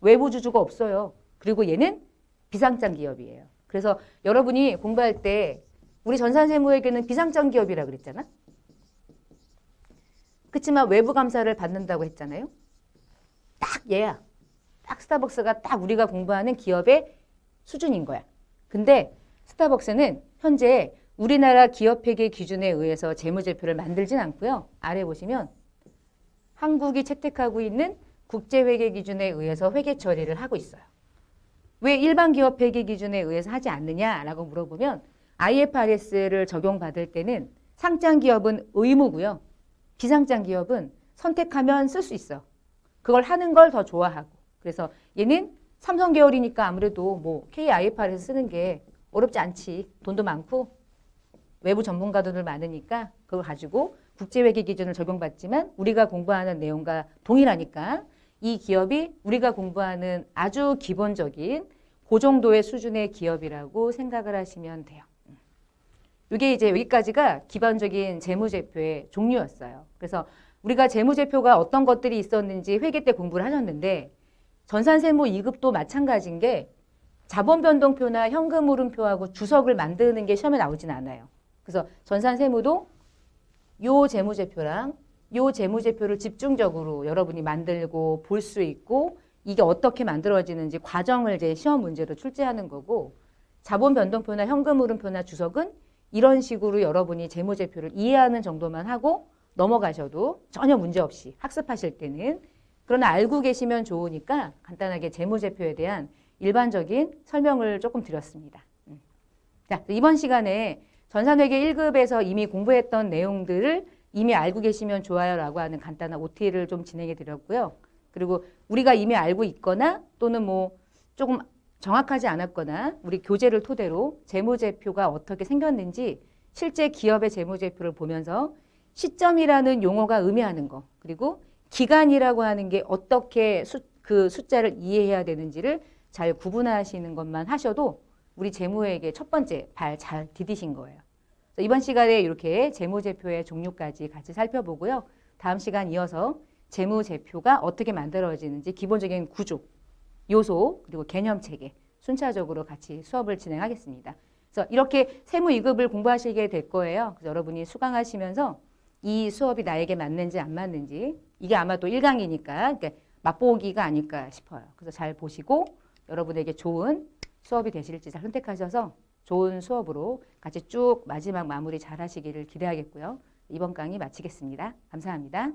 외부 주주가 없어요. 그리고 얘는 비상장 기업이에요. 그래서 여러분이 공부할 때 우리 전산세무에게는 비상장 기업이라고 그랬잖아. 그렇지만 외부 감사를 받는다고 했잖아요. 딱 얘야. 딱 스타벅스가 딱 우리가 공부하는 기업의 수준인 거야. 근데 스타벅스는 현재 우리나라 기업회계 기준에 의해서 재무제표를 만들진 않고요. 아래 보시면 한국이 채택하고 있는 국제회계 기준에 의해서 회계 처리를 하고 있어요. 왜 일반 기업 회계 기준에 의해서 하지 않느냐라고 물어보면 IFRS를 적용받을 때는 상장 기업은 의무고요. 비상장 기업은 선택하면 쓸 수 있어. 그걸 하는 걸 더 좋아하고. 그래서 얘는 삼성 계열이니까 아무래도 뭐 KIFRS 쓰는 게 어렵지 않지. 돈도 많고 외부 전문가들 많으니까 그걸 가지고 국제회계 기준을 적용받지만 우리가 공부하는 내용과 동일하니까 이 기업이 우리가 공부하는 아주 기본적인 그 정도의 수준의 기업이라고 생각을 하시면 돼요. 이게 이제 여기까지가 기본적인 재무제표의 종류였어요. 그래서 우리가 재무제표가 어떤 것들이 있었는지 회계 때 공부를 하셨는데 전산세무 2급도 마찬가지인 게 자본변동표나 현금흐름표하고 주석을 만드는 게 시험에 나오진 않아요. 그래서 전산세무도 요 재무제표랑 요 재무제표를 집중적으로 여러분이 만들고 볼 수 있고 이게 어떻게 만들어지는지 과정을 이제 시험 문제로 출제하는 거고 자본 변동표나 현금 흐름표나 주석은 이런 식으로 여러분이 재무제표를 이해하는 정도만 하고 넘어가셔도 전혀 문제 없이 학습하실 때는 그러나 알고 계시면 좋으니까 간단하게 재무제표에 대한 일반적인 설명을 조금 드렸습니다. 자, 이번 시간에 전산회계 1급에서 이미 공부했던 내용들을 이미 알고 계시면 좋아요라고 하는 간단한 OT를 좀 진행해 드렸고요. 그리고 우리가 이미 알고 있거나 또는 뭐 조금 정확하지 않았거나 우리 교재를 토대로 재무제표가 어떻게 생겼는지 실제 기업의 재무제표를 보면서 시점이라는 용어가 의미하는 거 그리고 기간이라고 하는 게 어떻게 그 숫자를 이해해야 되는지를 잘 구분하시는 것만 하셔도 우리 재무회계 첫 번째 발 잘 디디신 거예요. 이번 시간에 이렇게 재무제표의 종류까지 같이 살펴보고요. 다음 시간 이어서 재무제표가 어떻게 만들어지는지 기본적인 구조, 요소, 그리고 개념체계 순차적으로 같이 수업을 진행하겠습니다. 그래서 이렇게 세무 2급을 공부하시게 될 거예요. 그래서 여러분이 수강하시면서 이 수업이 나에게 맞는지 안 맞는지 이게 아마 또 1강이니까 그러니까 맛보기가 아닐까 싶어요. 그래서 잘 보시고 여러분에게 좋은 수업이 되실지 잘 선택하셔서 좋은 수업으로 같이 쭉 마지막 마무리 잘 하시기를 기대하겠고요. 이번 강의 마치겠습니다. 감사합니다.